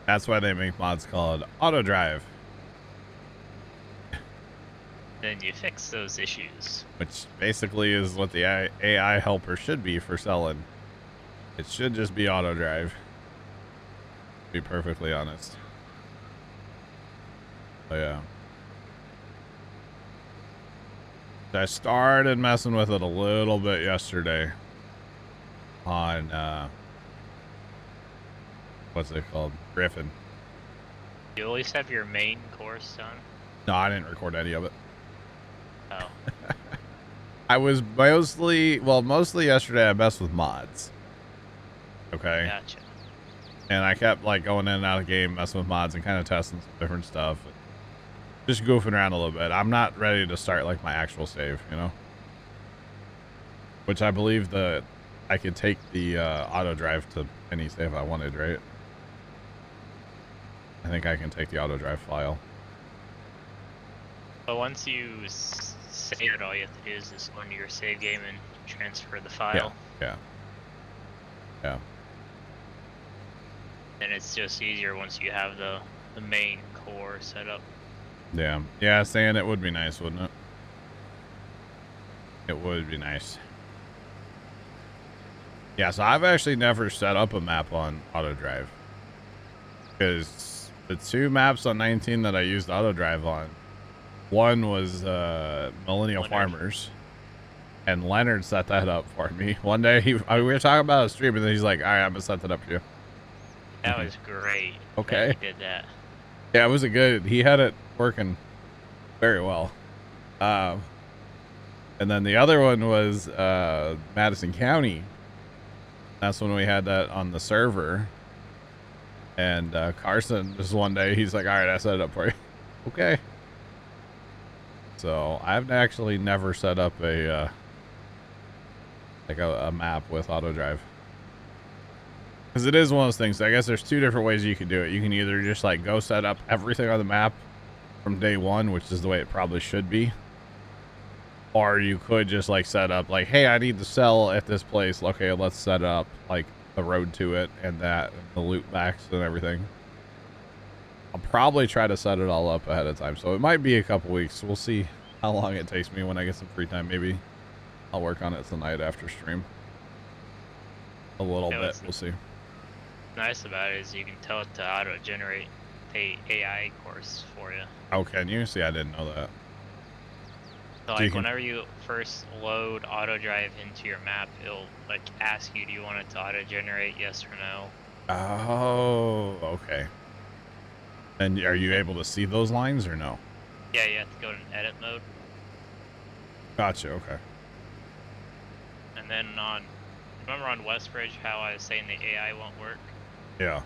That's why they make mods called auto drive. Then you fix those issues. Which basically is what the AI helper should be for selling. It should just be auto drive. To be perfectly honest. But yeah. I started messing with it a little bit yesterday. On, what's it called? Griffin. You always have your main course done? No, I didn't record any of it. Oh. I was mostly yesterday I messed with mods. Okay. Gotcha. And I kept like going in and out of game, messing with mods and kind of testing some different stuff. Just goofing around a little bit. I'm not ready to start like my actual save, you know? Which I believe that I could take the auto drive to any save I wanted, right? I think I can take the auto drive file. But once you save it, all you have to do is just go into your save game and transfer the file. Yeah. And it's just easier once you have the main core set up. Yeah, saying it would be nice, wouldn't it? It would be nice. Yeah, so I've actually never set up a map on auto drive. Because the two maps on 19 that I used auto drive on, one was Millennial Farmers, and Leonard set that up for me. One day we were talking about a stream, and then he's like, all right, I'm gonna set that up for you. That was great. Okay. That he did that. Yeah, it was he had it working very well. And then the other one was Madison County. That's when we had that on the server. And Carson, just one day, he's like, all right, I set it up for you. Okay. So I've actually never set up a map with auto drive. Because it is one of those things. I guess there's two different ways you can do it. You can either just like go set up everything on the map from day one, which is the way it probably should be. Or you could just like set up like, hey, I need to sell at this place. Okay, let's set up like the road to it and that and the loot backs and everything. I'll probably try to set it all up ahead of time. So it might be a couple weeks. We'll see how long it takes me when I get some free time. Maybe I'll work on it tonight after stream. A little bit. We'll see. Nice about it is you can tell it to auto generate the AI course for you. Oh, can you? See, I didn't know that. So like whenever you first load auto drive into your map, it'll like ask you, do you want it to auto generate, yes or no? Oh, okay. And are you able to see those lines or no? Yeah, you have to go to edit mode. Gotcha, okay. And then remember on Westbridge how I was saying the AI won't work? Yeah.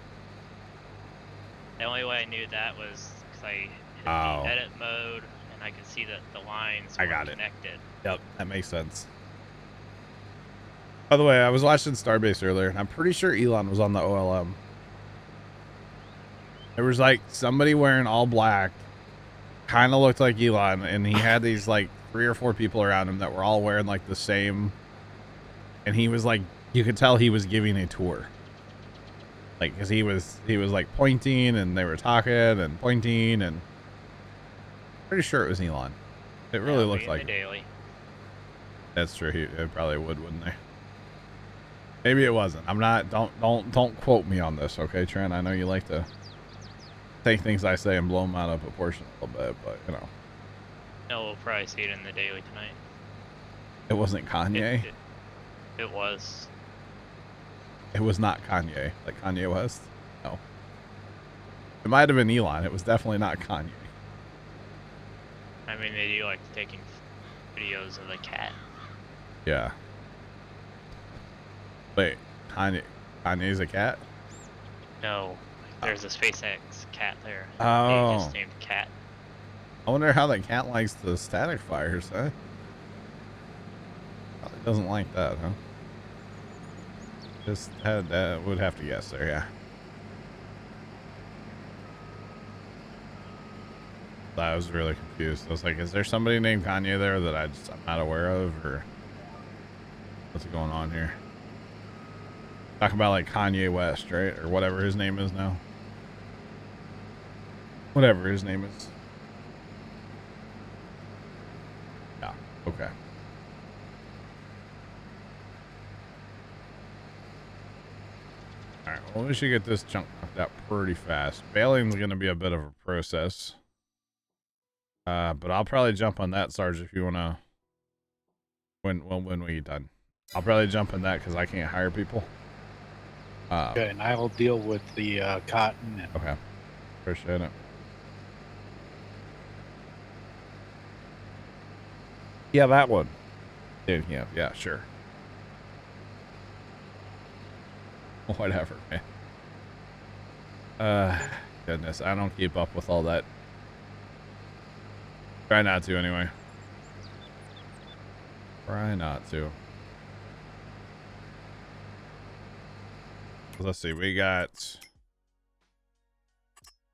The only way I knew that was because I hit the edit mode and I could see that the lines were connected. Yep, that makes sense. By the way, I was watching Starbase earlier, and I'm pretty sure Elon was on the OLM. There was like somebody wearing all black, kind of looked like Elon, and he had these like 3 or 4 people around him that were all wearing like the same. And he was like, you could tell he was giving a tour. Like, cause he was like pointing and they were talking and pointing and pretty sure it was Elon. It really looked like daily. That's true. It probably wouldn't they? Maybe it wasn't. I'm not, don't quote me on this. Okay, Trent, I know you like to take things I say and blow them out of proportion a little bit, but you know. No, we'll probably see it in the daily tonight. It wasn't Kanye. It was. It was not Kanye, like Kanye West. No. It might have been Elon. It was definitely not Kanye. I mean, they do like taking videos of the cat. Yeah. Wait, Kanye's a cat? No, there's a SpaceX cat there. Oh. They just named Cat. I wonder how that cat likes the static fires, huh? Probably doesn't like that, huh? Just would have to guess there, yeah. I was really confused. I was like, is there somebody named Kanye there that I'm not aware of, or what's going on here? Talking about like Kanye West, right? Or whatever his name is now. Whatever his name is. Yeah, okay. Alright, well, we should get this chunk knocked out pretty fast. Bailing's going to be a bit of a process. But I'll probably jump on that, Sarge, if you want to. When we done. I'll probably jump on that because I can't hire people. Okay, and I will deal with the cotton. And okay. Appreciate it. Yeah, that one. Yeah, sure. Whatever, man. Goodness, I don't keep up with all that. Try not to, anyway. Try not to. Let's see, we got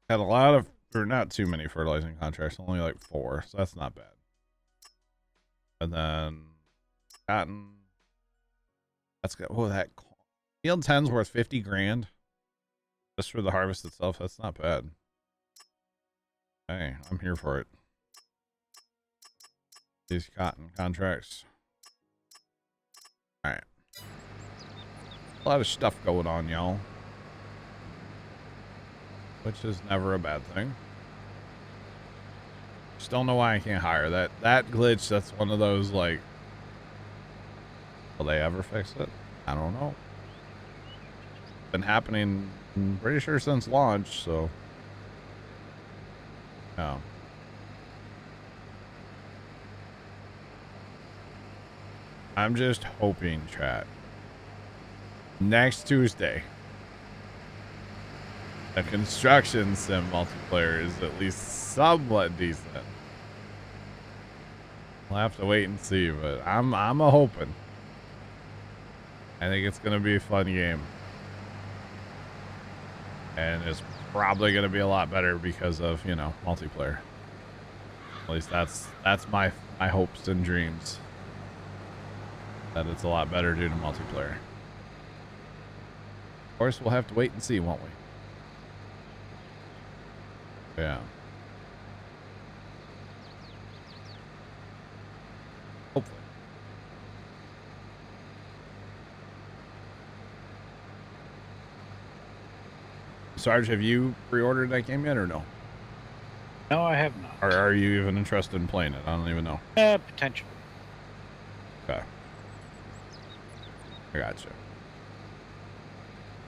had a lot of, or not too many fertilizing contracts, only like 4, so that's not bad. And then cotton. That's good. Oh, that field 10's worth 50 grand just for the harvest itself. That's not bad. Hey, I'm here for it. These cotton contracts. All right. A lot of stuff going on, y'all. Which is never a bad thing. Just don't know why I can't hire that. That glitch, that's one of those, like, will they ever fix it? I don't know. Been happening, I'm pretty sure, since launch, so. No. I'm just hoping, chat, next Tuesday, the construction sim multiplayer is at least somewhat decent. We'll have to wait and see, but I'm a hoping. I think it's gonna be a fun game, and it's probably gonna be a lot better because of, you know, multiplayer. At least that's my hopes and dreams, that it's a lot better due to multiplayer. Of course, we'll have to wait and see, won't we? Yeah. Hopefully. Sarge, have you pre-ordered that game yet or no? No, I have not. Or are you even interested in playing it? I don't even know. Potentially. Okay. I gotcha.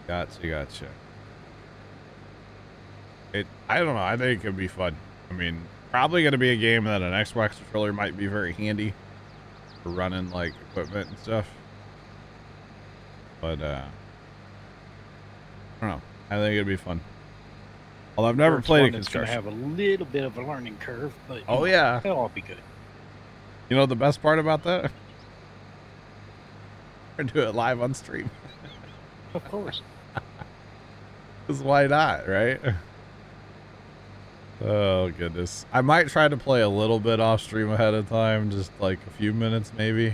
Gotcha. I don't know. I think it could be fun. I mean, probably going to be a game that an Xbox controller might be very handy for running like equipment and stuff. But I don't know. I think it'd be fun. Although I've never played a construction. It's going to have a little bit of a learning curve, but oh yeah, it'll all be good. You know the best part about that? We're doing it live on stream. Of course. Because why not, right? Oh goodness. I might try to play a little bit off stream ahead of time, just like a few minutes maybe.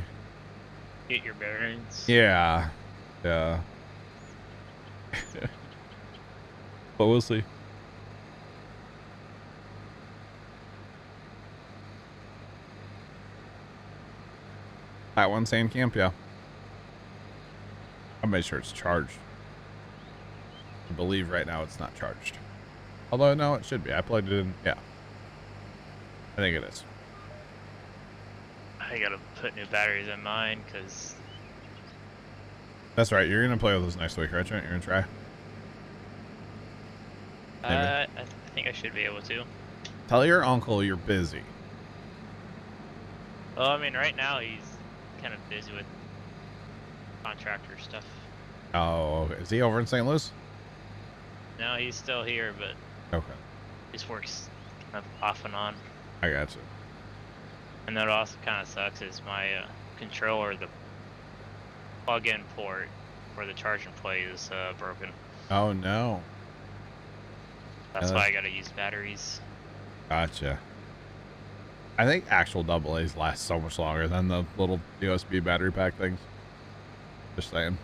Get your bearings. Yeah. But we'll see. That one sand camp, yeah. I made sure it's charged. I believe right now it's not charged. Although, no, it should be. I plugged it in. Yeah. I think it is. I gotta put new batteries in mine, because... That's right. You're going to play with us next week, right? You're going to try? I think I should be able to. Tell your uncle you're busy. Well, I mean, right now he's kind of busy with contractor stuff. Oh, okay. Is he over in St. Louis? No, he's still here, but okay, his work's kind of off and on. I got you. And that also kind of sucks is my controller, the plug-in port for the charge and play is broken. Oh no. That's why I gotta use batteries. Gotcha. I think actual AA's last so much longer than the little USB battery pack things. Just saying.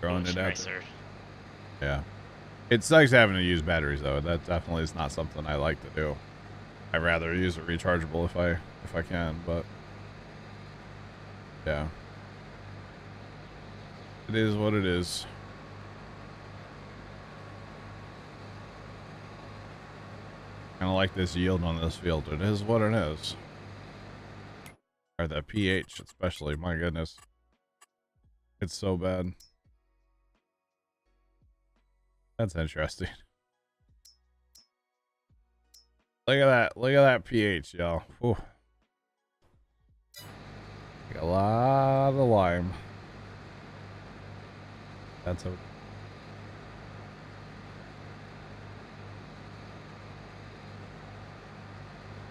Throwing it out there. Yeah. It sucks having to use batteries though. That definitely is not something I like to do. I'd rather use a rechargeable if I can, but yeah. It is what it is. Kind of like this yield on this field. It is what it is. Or the pH especially, my goodness. It's so bad. That's interesting. Look at that pH, y'all. Like a lot of lime. That's okay.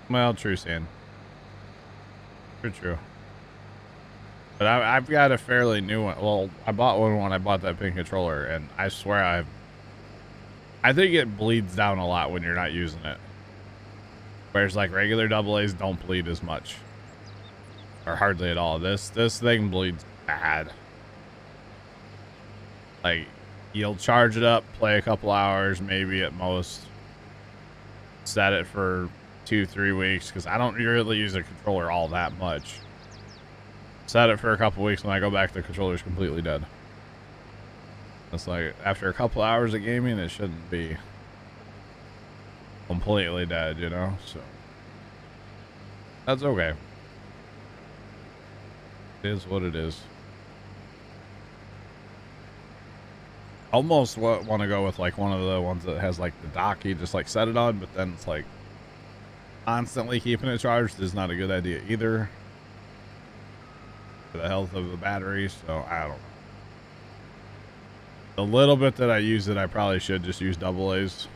Well, true, Sand. True. But I've got a fairly new one. Well, I bought one when I bought that pink controller, and I swear I think it bleeds down a lot when you're not using it. Whereas like regular AA's don't bleed as much. Or hardly at all. This thing bleeds bad. Like, you'll charge it up, play a couple hours, maybe at most. Set it for 2-3 weeks, because I don't really use a controller all that much. Set it for a couple weeks, when I go back, the controller's completely dead. It's like, after a couple hours of gaming, it shouldn't be completely dead, you know? So, that's okay. It is what it is. Almost want to go with like one of the ones that has like the dock you just like set it on, but then it's like constantly keeping it charged is not a good idea either. for the health of the battery. So I don't know. The little bit that I use it, I probably should just use double A's.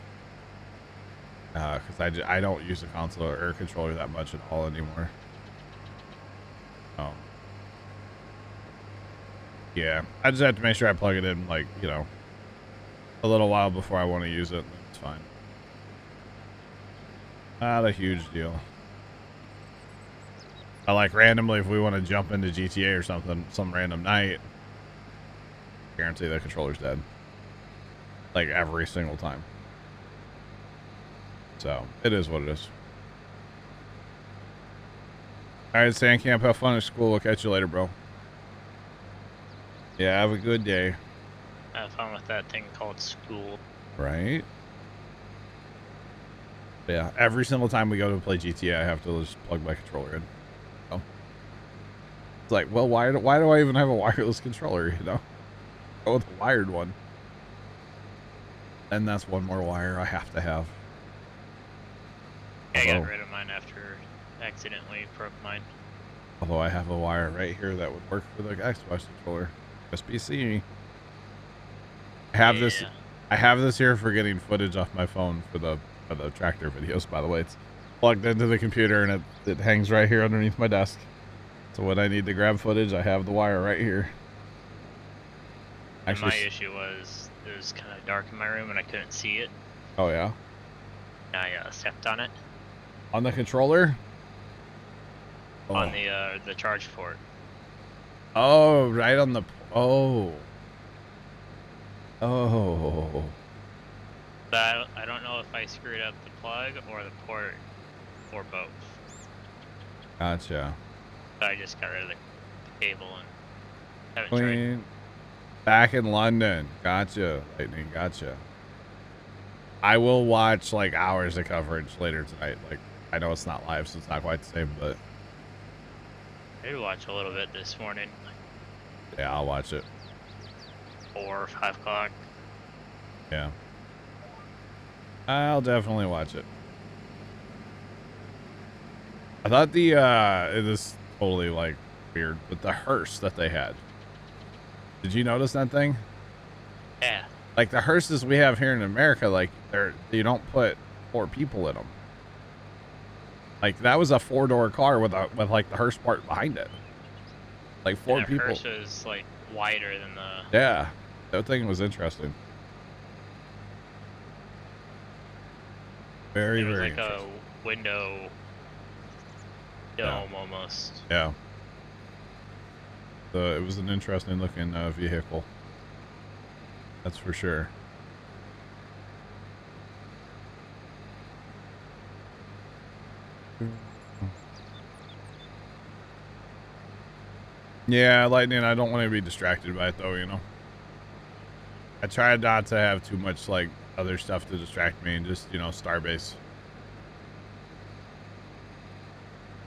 Because I don't use the console or controller that much at all anymore. Yeah, I just have to make sure I plug it in, like, you know, a little while before I want to use it. It's fine. Not a huge deal. I like randomly, if we want to jump into GTA or something, some random night, guarantee the controller's dead. Like every single time. So it is what it is. All right, Sandcamp, have fun at school. We'll catch you later, bro. Yeah, have a good day. Have fun with that thing called school. Right? Yeah, every single time we go to play GTA, I have to just plug my controller in. So, it's like, well, why do I even have a wireless controller, you know? Go with a wired one. And that's one more wire I have to have. I got rid of mine after accidentally broke mine. Although I have a wire right here that would work for the Xbox controller. USB-C. I have this. I have this here for getting footage off my phone for the tractor videos. By the way, it's plugged into the computer and it hangs right here underneath my desk. So when I need to grab footage, I have the wire right here. Actually, my issue was it was kind of dark in my room and I couldn't see it. Oh yeah. I stepped on it. On the controller? Oh. On the charge port. Oh, right on the. Oh. Oh. But I don't know if I screwed up the plug or the port or both. Gotcha. So I just got rid of the cable and haven't tried. Back in London. Gotcha. Lightning. Gotcha. I will watch like hours of coverage later tonight. Like, I know it's not live, so it's not quite the same, but I did watch a little bit this morning. Yeah, I'll watch it. 4 or 5 o'clock. Yeah. I'll definitely watch it. I thought it is totally like weird, but the hearse that they had. Did you notice that thing? Yeah. Like the hearses we have here in America, like you don't put 4 people in them. Like that was a 4-door car with like the hearse part behind it. Like 4 people. The hearse is like wider than the. Yeah, that thing was interesting. Very, it was very like a window dome almost. Yeah. It was an interesting looking vehicle. That's for sure. Yeah, Lightning, I don't want to be distracted by it though, you know. I tried not to have too much like other stuff to distract me and just, you know, Starbase.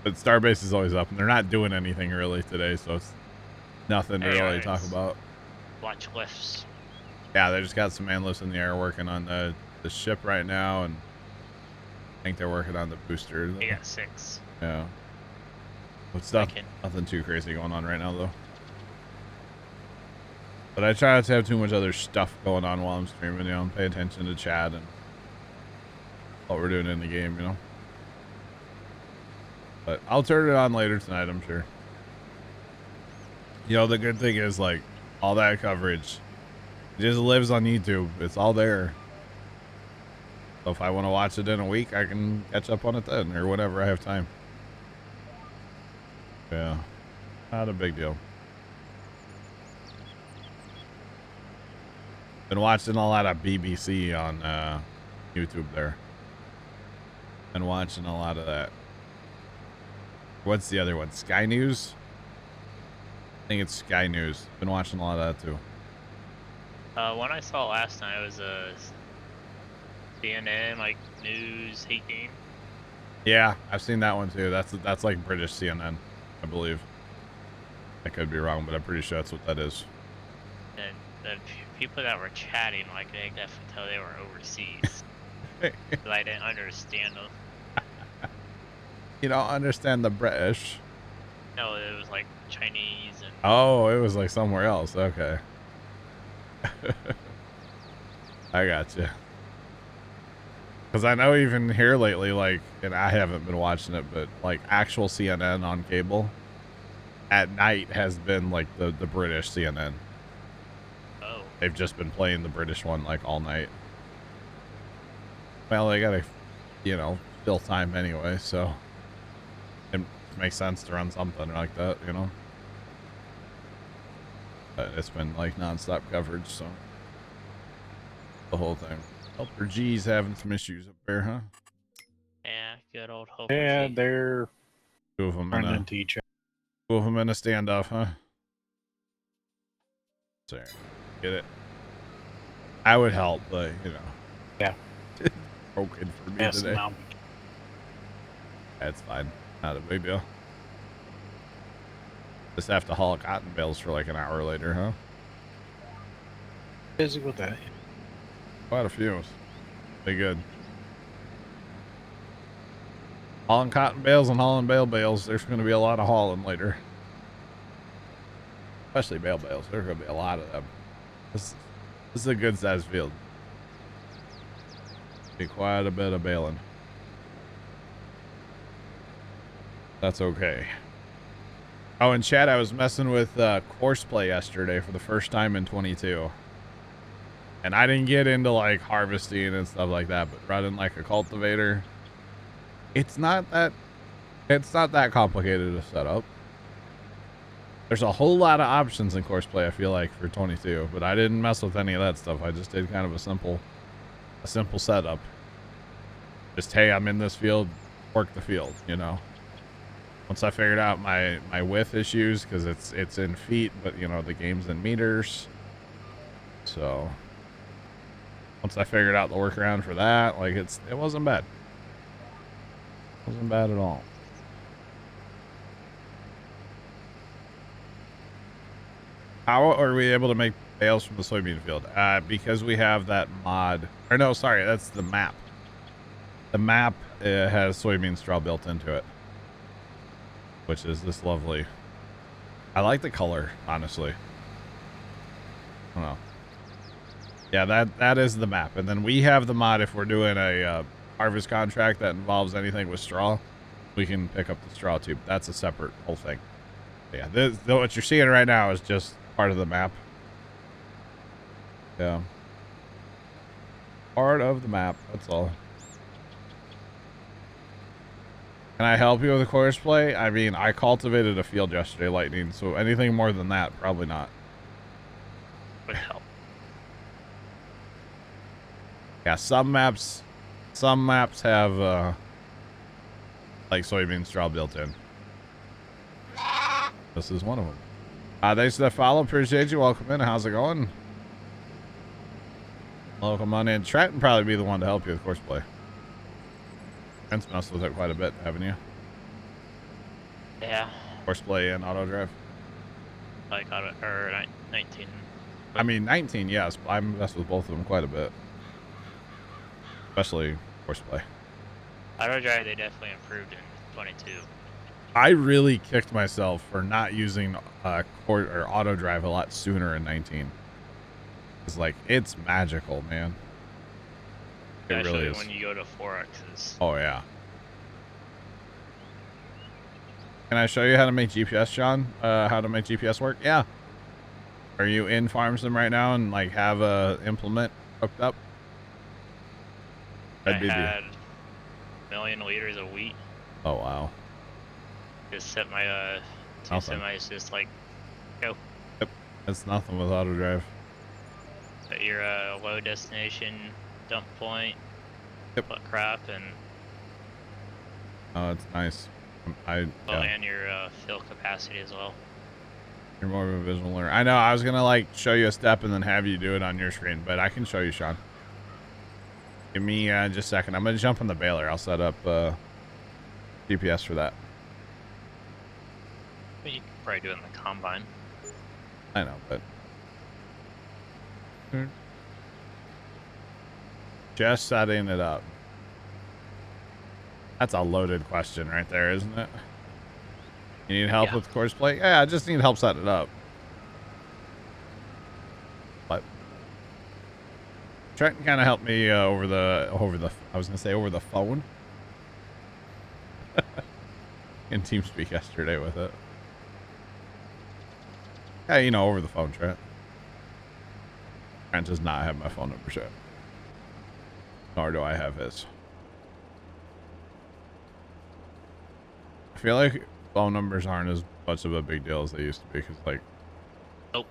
But Starbase is always up and they're not doing anything really today, so it's nothing to really talk about. Watch lifts. Yeah, they just got some man lifts in the air working on the ship right now, and I think they're working on the booster. They got 6. Yeah. What's nothing too crazy going on right now though. But I try not to have too much other stuff going on while I'm streaming, you know, and pay attention to chat and what we're doing in the game, you know. But I'll turn it on later tonight, I'm sure. You know, the good thing is like all that coverage just lives on YouTube. It's all there. So if I want to watch it in a week, I can catch up on it then or whenever I have time. Yeah, not a big deal. Been watching a lot of BBC on YouTube there. Been watching a lot of that. What's the other one? Sky News? I think it's Sky News. Been watching a lot of that too. One I saw last night was a CNN like news 18. Yeah, I've seen that one too. That's like British CNN, I believe. I could be wrong, but I'm pretty sure that's what that is. And the people that were chatting, like they could tell they were overseas. But I didn't understand them. You don't understand the British. No, it was like Chinese and Oh, it was like somewhere else. Okay. I gotcha. Because I know even here lately, like, and I haven't been watching it, but like actual CNN on cable at night has been like the British CNN. oh, They've just been playing the British one like all night. Well, they gotta, you know, fill time anyway, so it makes sense to run something like that, you know. But it's been like nonstop coverage, so the whole thing. Helper G's having some issues up there, huh? yeah, good old Helper Yeah, G. they're Two of them in running a into each other. standoff, huh? Sorry, get it. I would help, but you know. Yeah. Broken for me Yes, today. now. That's fine. Not a big deal. Just have to haul cotton bales for like an hour later, huh? Busy with that. Quite a few. Be good. Hauling cotton bales and hauling bales. There's going to be a lot of hauling later. Especially bales. There's going to be a lot of them. This is a good sized field. Be quite a bit of baling. That's okay. Oh, in chat, I was messing with Courseplay yesterday for the first time in 22. And I didn't get into like harvesting and stuff like that, but running like a cultivator, it's not that complicated to set up. There's a whole lot of options in Courseplay, I feel like, for 22, but I didn't mess with any of that stuff. I just did kind of a simple setup. Just, hey, I'm in this field, work the field, you know. Once I figured out my width issues, because it's in feet, but you know the game's in meters. So once I figured out the workaround for that, like it wasn't bad. It wasn't bad at all. How are we able to make bales from the soybean field? Because we have that mod. Or no, sorry, that's the map. The map has soybean straw built into it, which is this lovely. I like the color, honestly. I don't know. Yeah, that is the map. And then we have the mod if we're doing a harvest contract that involves anything with straw. We can pick up the straw too. That's a separate whole thing. Yeah, what you're seeing right now is just part of the map. Yeah. Part of the map, that's all. Can I help you with the Courseplay? I mean, I cultivated a field yesterday, Lightning, so anything more than that, probably not. Would help. Yeah, some maps have like soybean straw built in. This is one of them. Thanks for the follow. Appreciate you. Welcome in. How's it going? Welcome on in. Trent would probably be the one to help you with Courseplay. Trent's messed with it quite a bit, haven't you? Yeah. Courseplay and auto drive. Like auto or 19. I mean, 19, yes, but I messed with both of them quite a bit. Especially Courseplay. Auto drive, they definitely improved in 22. I really kicked myself for not using auto drive a lot sooner in 19. It's like, it's magical, man. It Especially really is. when you go to 4Xs. Oh, yeah. Can I show you how to make GPS, Sean? How to make GPS work? Yeah. Are you in FarmSim right now and like have a implement hooked up? I had 1 million liters of wheat. Oh, wow. Just set my two semis just like go. Yep. That's nothing with auto drive. At your low destination dump point. Yep. Put crap and Oh, it's nice. Yeah. and your fill capacity as well. You're more of a visual learner. I know. I was gonna like show you a step and then have you do it on your screen, but I can show you, Sean. Give me just a second. I'm gonna jump on the baler. I'll set up GPS for that. But you could probably do it in the combine. I know, but just setting it up. That's a loaded question right there, isn't it? You need help Yeah. with course play? Yeah, I just need help setting it up. But Trent kind of helped me over the I was gonna say over the phone in TeamSpeak yesterday with it. Yeah, you know, over the phone, Trent. Trent does not have my phone number set. Nor do I have his. I feel like phone numbers aren't as much of a big deal as they used to be, because, like, Nope.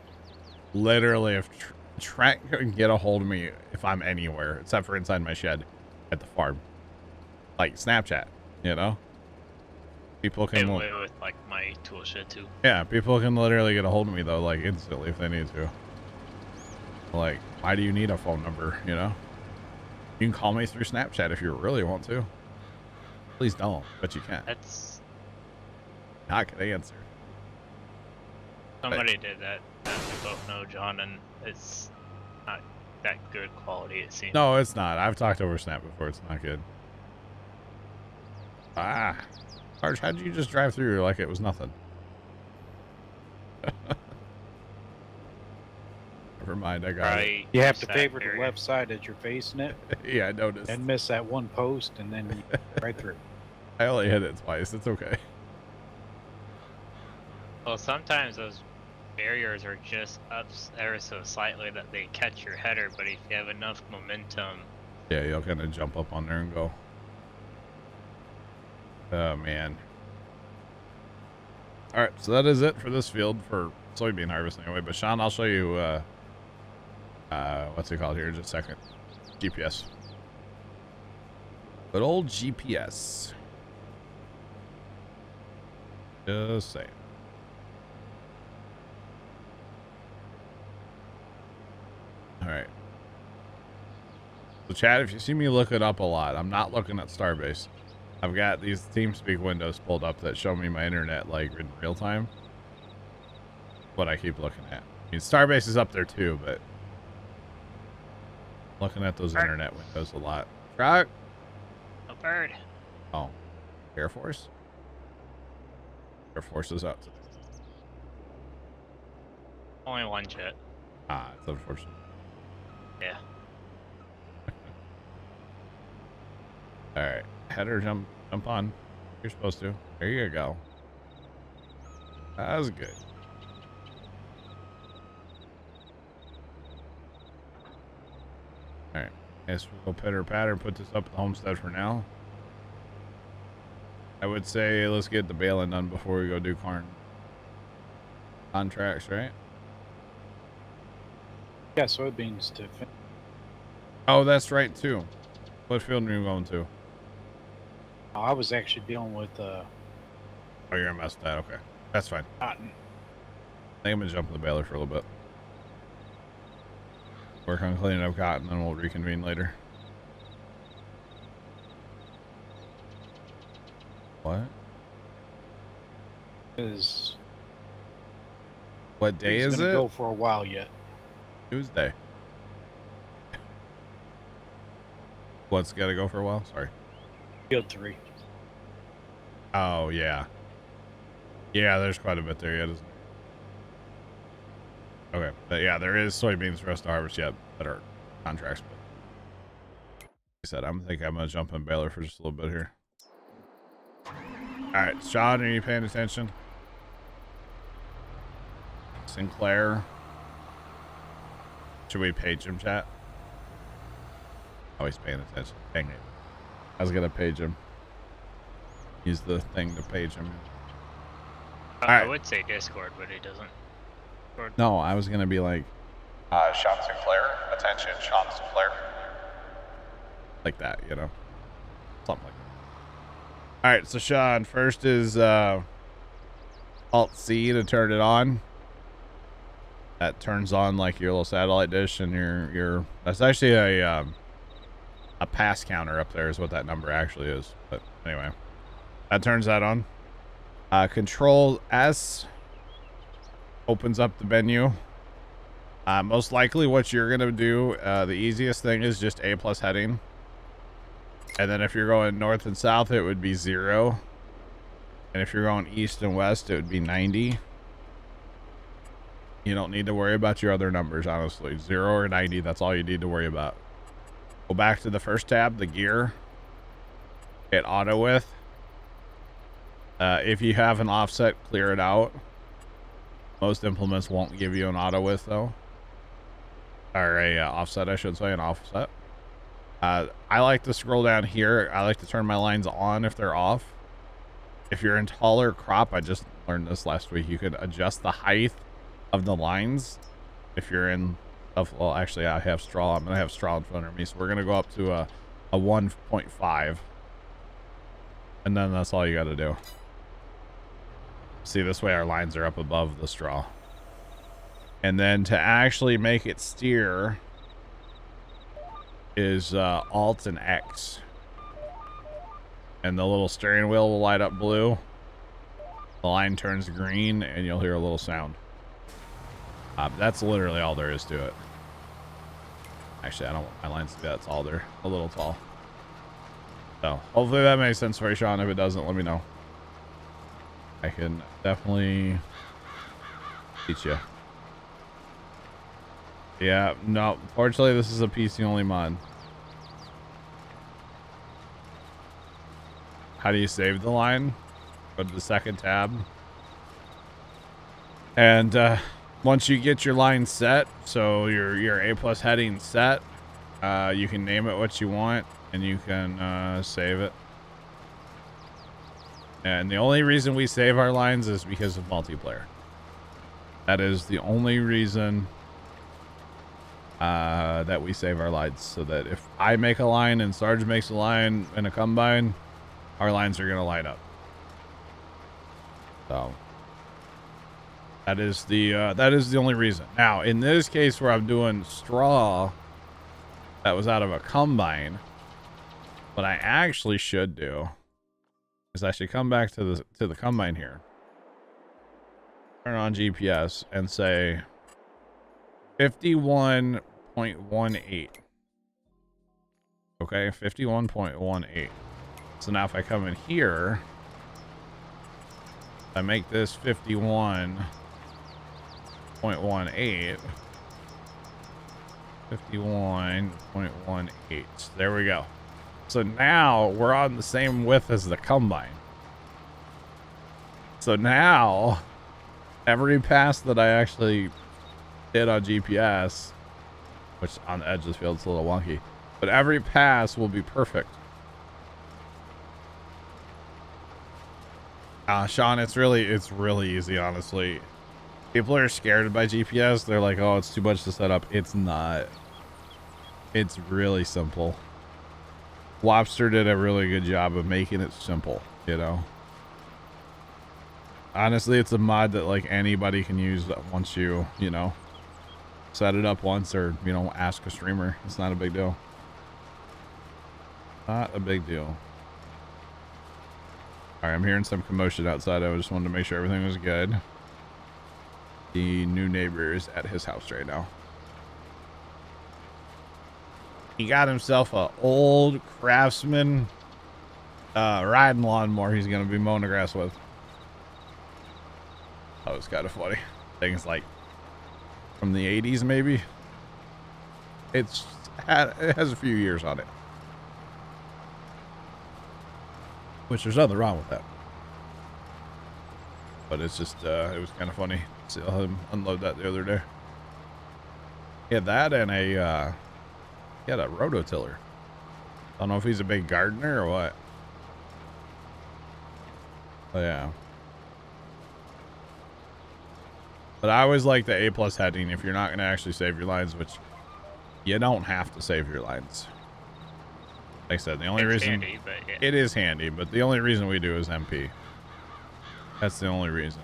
literally, if Trent can get a hold of me if I'm anywhere, except for inside my shed at the farm, like Snapchat, you know? People can... Same way with like my tool shed too. Yeah, people can literally get a hold of me, though, like, instantly if they need to. Like, why do you need a phone number, you know? You can call me through Snapchat if you really want to. Please don't, but you can. That's Not gonna answer. somebody did that we both know, John, and it's not that good quality, it seems. No, it's not. I've talked over Snap before. It's not good. Ah. Arch, how'd you just drive through like it was nothing? Never mind, I got it. You have to that favor the area. left side as you're facing it, Yeah, I noticed. and miss that one post, and then you right through. I only hit it twice. It's okay. Well, sometimes those barriers are just up ever so slightly that they catch your header, but if you have enough momentum, Yeah, you'll kind of jump up on there and go. Oh, man. All right, so that is it for this field for soybean harvest anyway. But Sean, I'll show you what's it called here in just a second. GPS. Good old GPS. Just saying. All right. So, Chad, if you see me looking up a lot, I'm not looking at Starbase. I've got these TeamSpeak windows pulled up that show me my internet, like, in real time. What I keep looking at. I mean, Starbase is up there, too, but... looking at those internet windows a lot. Truck? a bird. Oh. Air Force? Air Force is up. Only one jet. Ah, it's unfortunate. Yeah. Alright. Header jump on. You're supposed to. There you go. That was good. Alright. Guess we'll go pitter patter and put this up at the homestead for now. I would say let's get the baling done before we go do corn contracts, right? Yeah, soybeans to finish. Oh, that's right too. What field are you going to? I was actually dealing with Oh, you're gonna mess with that. Okay, that's fine. cotton. I think I'm gonna jump in the baler for a little bit. Work on cleaning up cotton, and we'll reconvene later. What? Is What day it's is gonna it? go for a while yet. Tuesday. What's gotta go for a while? Sorry. Field 3. Oh, yeah. Yeah, there's quite a bit there yet, isn't there? Okay. But yeah, there is soybeans for us to harvest yet that are contracts. But like I said, I'm going to jump in baler for just a little bit here. All right. Sean, are you paying attention? Sinclair. Should we page him, chat? Oh, he's paying attention. Dang it. I was going to page him. Use the thing to page him. I Alright. would say Discord, but it doesn't. No, I was going to be like, Sean Sinclair. Attention, Sean Sinclair. Like that, you know? Something like that. All right, so Sean, first is Alt-C to turn it on. That turns on like your little satellite dish and your that's actually a pass counter up there is what that number actually is. But anyway, that turns that on. Control S opens up the menu. Most likely what you're going to do, the easiest thing is just A+ heading. And then if you're going north and south, it would be 0. And if you're going east and west, it would be 90. You don't need to worry about your other numbers, honestly. 0 or 90, that's all you need to worry about. Go back to the first tab, the gear. Hit auto width. If you have an offset, clear it out. Most implements won't give you an auto width, though. Or a offset, I should say, an offset. I like to scroll down here. I like to turn my lines on if they're off. If you're in taller crop, I just learned this last week, you could adjust the height of the lines. If you're in, well, actually, I have straw. I'm going to have straw in front of me. So we're going to go up to a 1.5. And then that's all you got to do. See, this way our lines are up above the straw. And then to actually make it steer is Alt and X. And the little steering wheel will light up blue. The line turns green and you'll hear a little sound. That's literally all there is to it. Actually, I don't want my lines to be that tall. They're a little tall. So hopefully that makes sense for you, Sean. If it doesn't, let me know. I can definitely teach you. Yeah, no, fortunately this is a PC only mod. How do you save the line? Go to the second tab. And once you get your line set, so your A+ heading set, you can name it what you want and you can save it. And the only reason we save our lines is because of multiplayer. That is the only reason that we save our lines, so that if I make a line and Sarge makes a line in a combine, our lines are going to light up. So that is the only reason. Now, in this case where I'm doing straw that was out of a combine, what I actually should do is I should come back to the combine here, turn on GPS and say 51.18. Okay, 51.18. So now if I come in here, I make this 51.18. 51.18. There we go. So now we're on the same width as the combine. So now every pass that I actually did on GPS, which on the edge of the field is a little wonky, but every pass will be perfect. Sean, it's really easy, honestly. People are scared by GPS. They're like, oh, it's too much to set up. It's not. It's really simple. Lobster did a really good job of making it simple, you know. Honestly, it's a mod that like anybody can use once you know, set it up once, or, you know, ask a streamer. It's not a big deal. Not a big deal. All right, I'm hearing some commotion outside. I just wanted to make sure everything was good. The new neighbor is at his house right now. He got himself a old Craftsman riding lawnmower he's going to be mowing the grass with. That was kind of funny. Things like from the 80s, maybe. It has a few years on it. Which there's nothing wrong with that. But it's just, it was kind of funny to see him unload that the other day. He had that and he had a rototiller. I don't know if he's a big gardener or what. But yeah. But I always like the A+ heading if you're not going to actually save your lines, which you don't have to save your lines. Like I said, the only reason handy, but yeah. It is handy, but the only reason we do is MP. That's the only reason.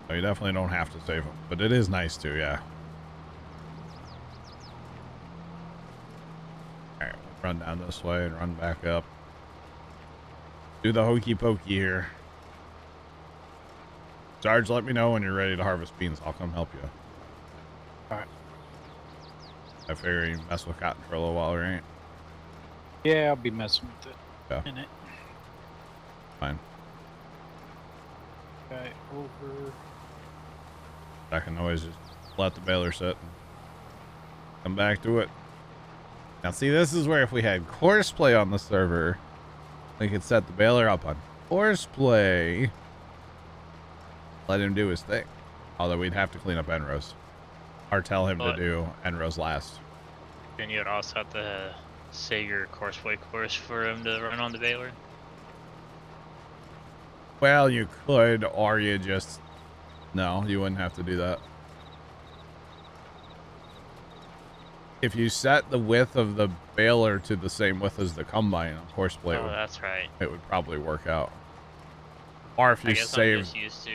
So you definitely don't have to save them, but it is nice to, yeah. All right, we'll run down this way and run back up. Do the hokey pokey here. Sarge, let me know when you're ready to harvest beans. I'll come help you. All right. I figure you mess with cotton for a little while, right? Yeah, I'll be messing with it yeah. in it. Fine. Okay, over. I can always just let the baler sit and come back to it. Now, see, this is where if we had Courseplay on the server, we could set the baler up on Courseplay. Let him do his thing. Although we'd have to clean up end rows. Or tell him to do end rows last. Then you'd also have to say your Courseway course for him to run on the baler. Well, you could, or you just... No, you wouldn't have to do that. If you set the width of the baler to the same width as the combine, of course, Oh, that's right. It would probably work out. Or if you I guess save... I'm just used to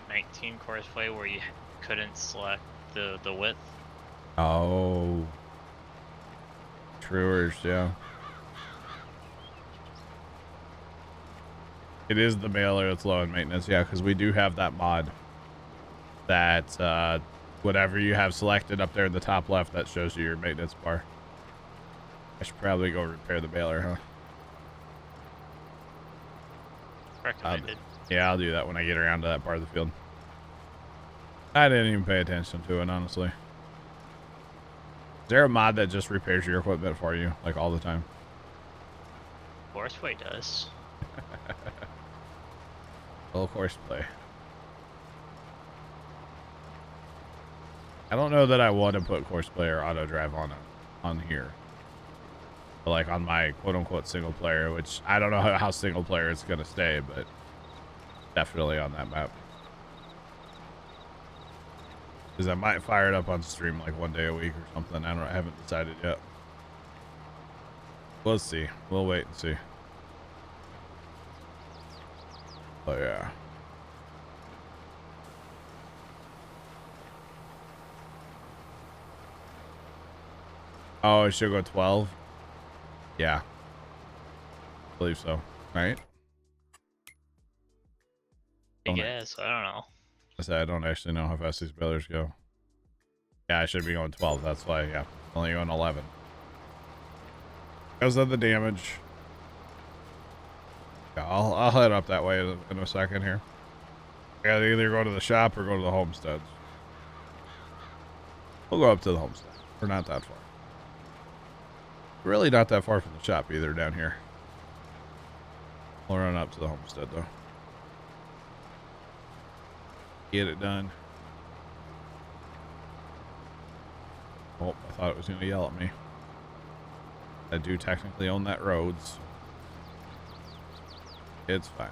19 Courseway where you couldn't select the width. Oh. Truers, yeah. It is the baler that's low in maintenance, yeah, because we do have that mod that whatever you have selected up there in the top left, that shows you your maintenance bar. I should probably go repair the baler, huh? Recommended. Yeah, I'll do that when I get around to that part of the field. I didn't even pay attention to it, honestly. Is there a mod that just repairs your equipment for you, like all the time? Courseway does. Full Courseplay. I don't know that I want to put Courseplay or auto drive on here. But like on my quote-unquote single player, which I don't know how single player it's going to stay, but definitely on that map. Because I might fire it up on stream like one day a week or something. I haven't decided yet. We'll see. We'll wait and see. But yeah. Oh, it should go 12? Yeah. I believe so. Right? I guess. I don't know. I said I don't actually know how fast these balers go. Yeah, I should be going 12. That's why, yeah. Only going 11. Because of the damage. Yeah, I'll head up that way in a second here. I gotta either go to the shop or go to the homesteads. We'll go up to the homestead. We're not that far. Really not that far from the shop either down here. We'll run up to the homestead though. Get it done. Oh, I thought it was going to yell at me. I do technically own that road, so it's fine.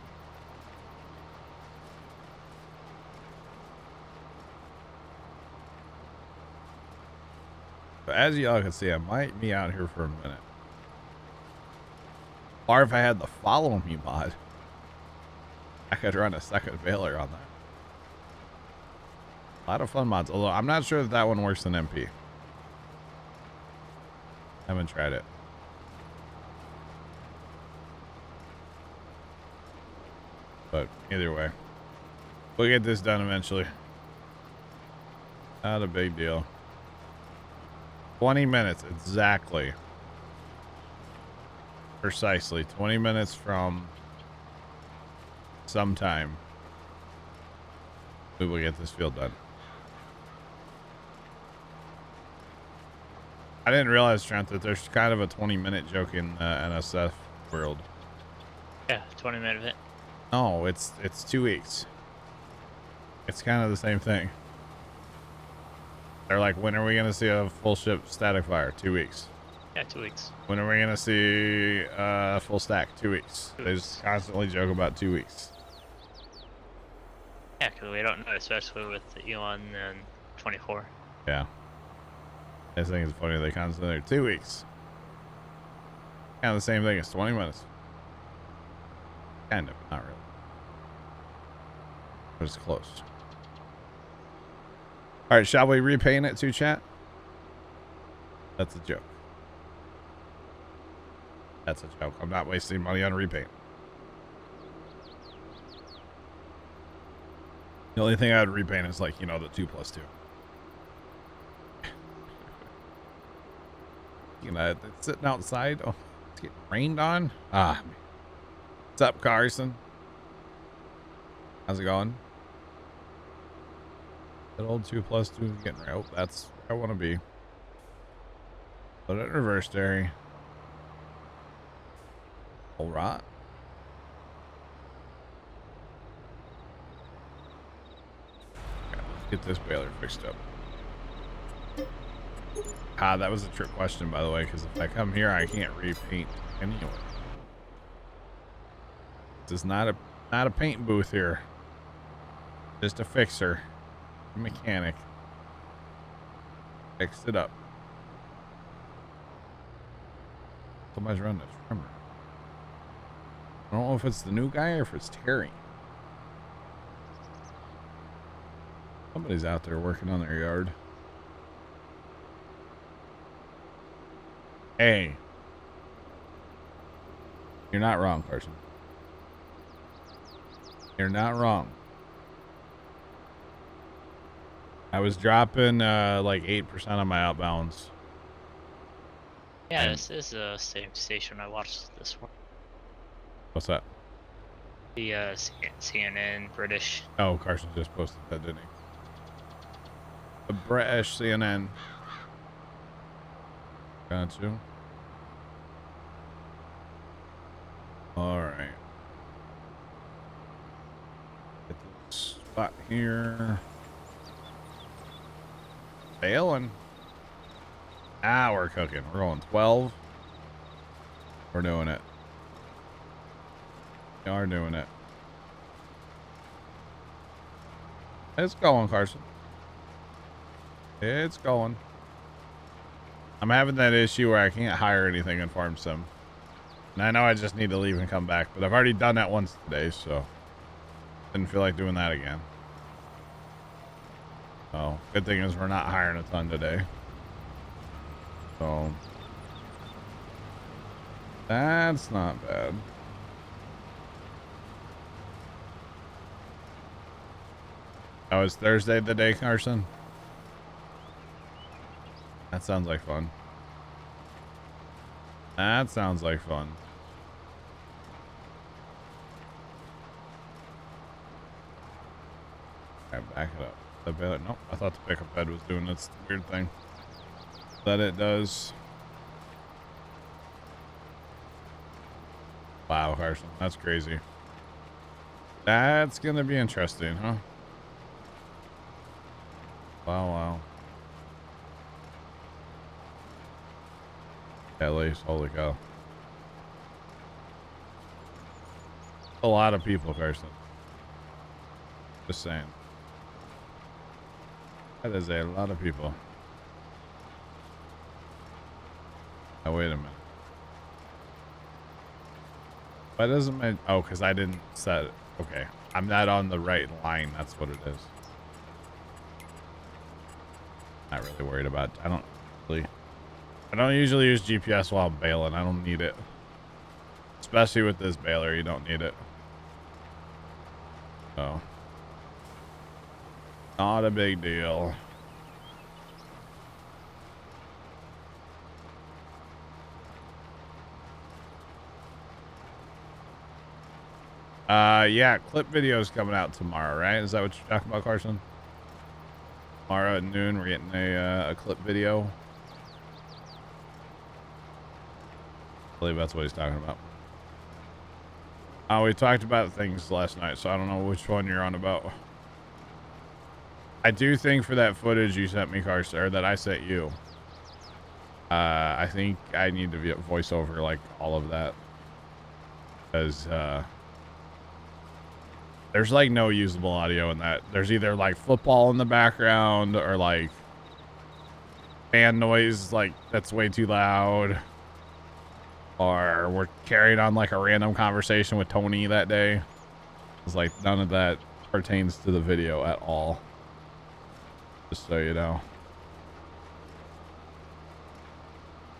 But as y'all can see, I might be out here for a minute. Or if I had the follow me mod, I could run a second baler on that. A lot of fun mods, although I'm not sure if that one works in MP. Haven't tried it. But either way, we'll get this done eventually. Not a big deal. 20 minutes exactly. Precisely 20 minutes from sometime. We will get this field done. I didn't realize, Trent, that there's kind of a 20-minute joke in NSF world. Yeah, 20-minute event. No, it's 2 weeks. It's kind of the same thing. They're like, when are we going to see a full ship static fire? 2 weeks. Yeah, 2 weeks. When are we going to see full stack? 2 weeks. They just constantly joke about 2 weeks. Yeah, because we don't know, especially with Elon and 24. Yeah. I think it's funny they constantly 2 weeks. Kind of the same thing as 20 minutes. Kind of, not really. But it's close. All right, shall we repaint it to chat? That's a joke. That's a joke. I'm not wasting money on repaint. The only thing I would repaint is like, you know, the 2+2. You know, it's sitting outside. Oh, it's getting rained on. Ah. What's up, Carson? How's it going? That old 2+2 is getting right. Oh, that's where I want to be. Put it in reverse, Derry. All right. Okay, let's get this baler fixed up. Ah, that was a trick question, by the way, because if I come here, I can't repaint anyway. This is not a paint booth here. Just a fixer. A mechanic. Fixed it up. Somebody's running a trimmer. I don't know if it's the new guy or if it's Terry. Somebody's out there working on their yard. Hey. You're not wrong, Carson. You're not wrong. I was dropping like 8% on my outbounds. Yeah, this is the same station I watched this morning. What's that? The CNN British. Oh, Carson just posted that, didn't he? The British CNN. Got you. All right. Get this spot here. Failing. Ah, we're cooking. We're going 12. We're doing it. We are doing it. It's going, Carson. It's going. I'm having that issue where I can't hire anything in Farm Sim. And I know I just need to leave and come back, but I've already done that once today, so didn't feel like doing that again. So good thing is we're not hiring a ton today. So that's not bad. Oh, is Thursday the day, Carson? That sounds like fun. That sounds like fun. Alright, back it up. The bed. Nope, I thought the pickup bed was doing its weird thing. That it does. Wow, Carson, that's crazy. That's gonna be interesting, huh? Wow, wow. At least, holy cow. A lot of people, Carson. Just saying. That is a lot of people. Oh, wait a minute. Why doesn't my... Oh, because I didn't set it. Okay. I'm not on the right line. That's what it is. Not really worried about... I don't usually use GPS while I'm bailing. I don't need it. Especially with this baler, you don't need it. So. Not a big deal. Yeah, clip videos coming out tomorrow, right? Is that what you're talking about, Carson? Tomorrow at noon, we're getting a clip video. I believe that's what he's talking about. We talked about things last night, so I don't know which one you're on about. I do think for that footage you sent me, Carson, or that I sent you, I think I need to voice over like all of that, because there's like no usable audio in that. There's either like football in the background or like fan noise, like that's way too loud, or we're carrying on like a random conversation with Tony that day. It's like none of that pertains to the video at all. Just so you know.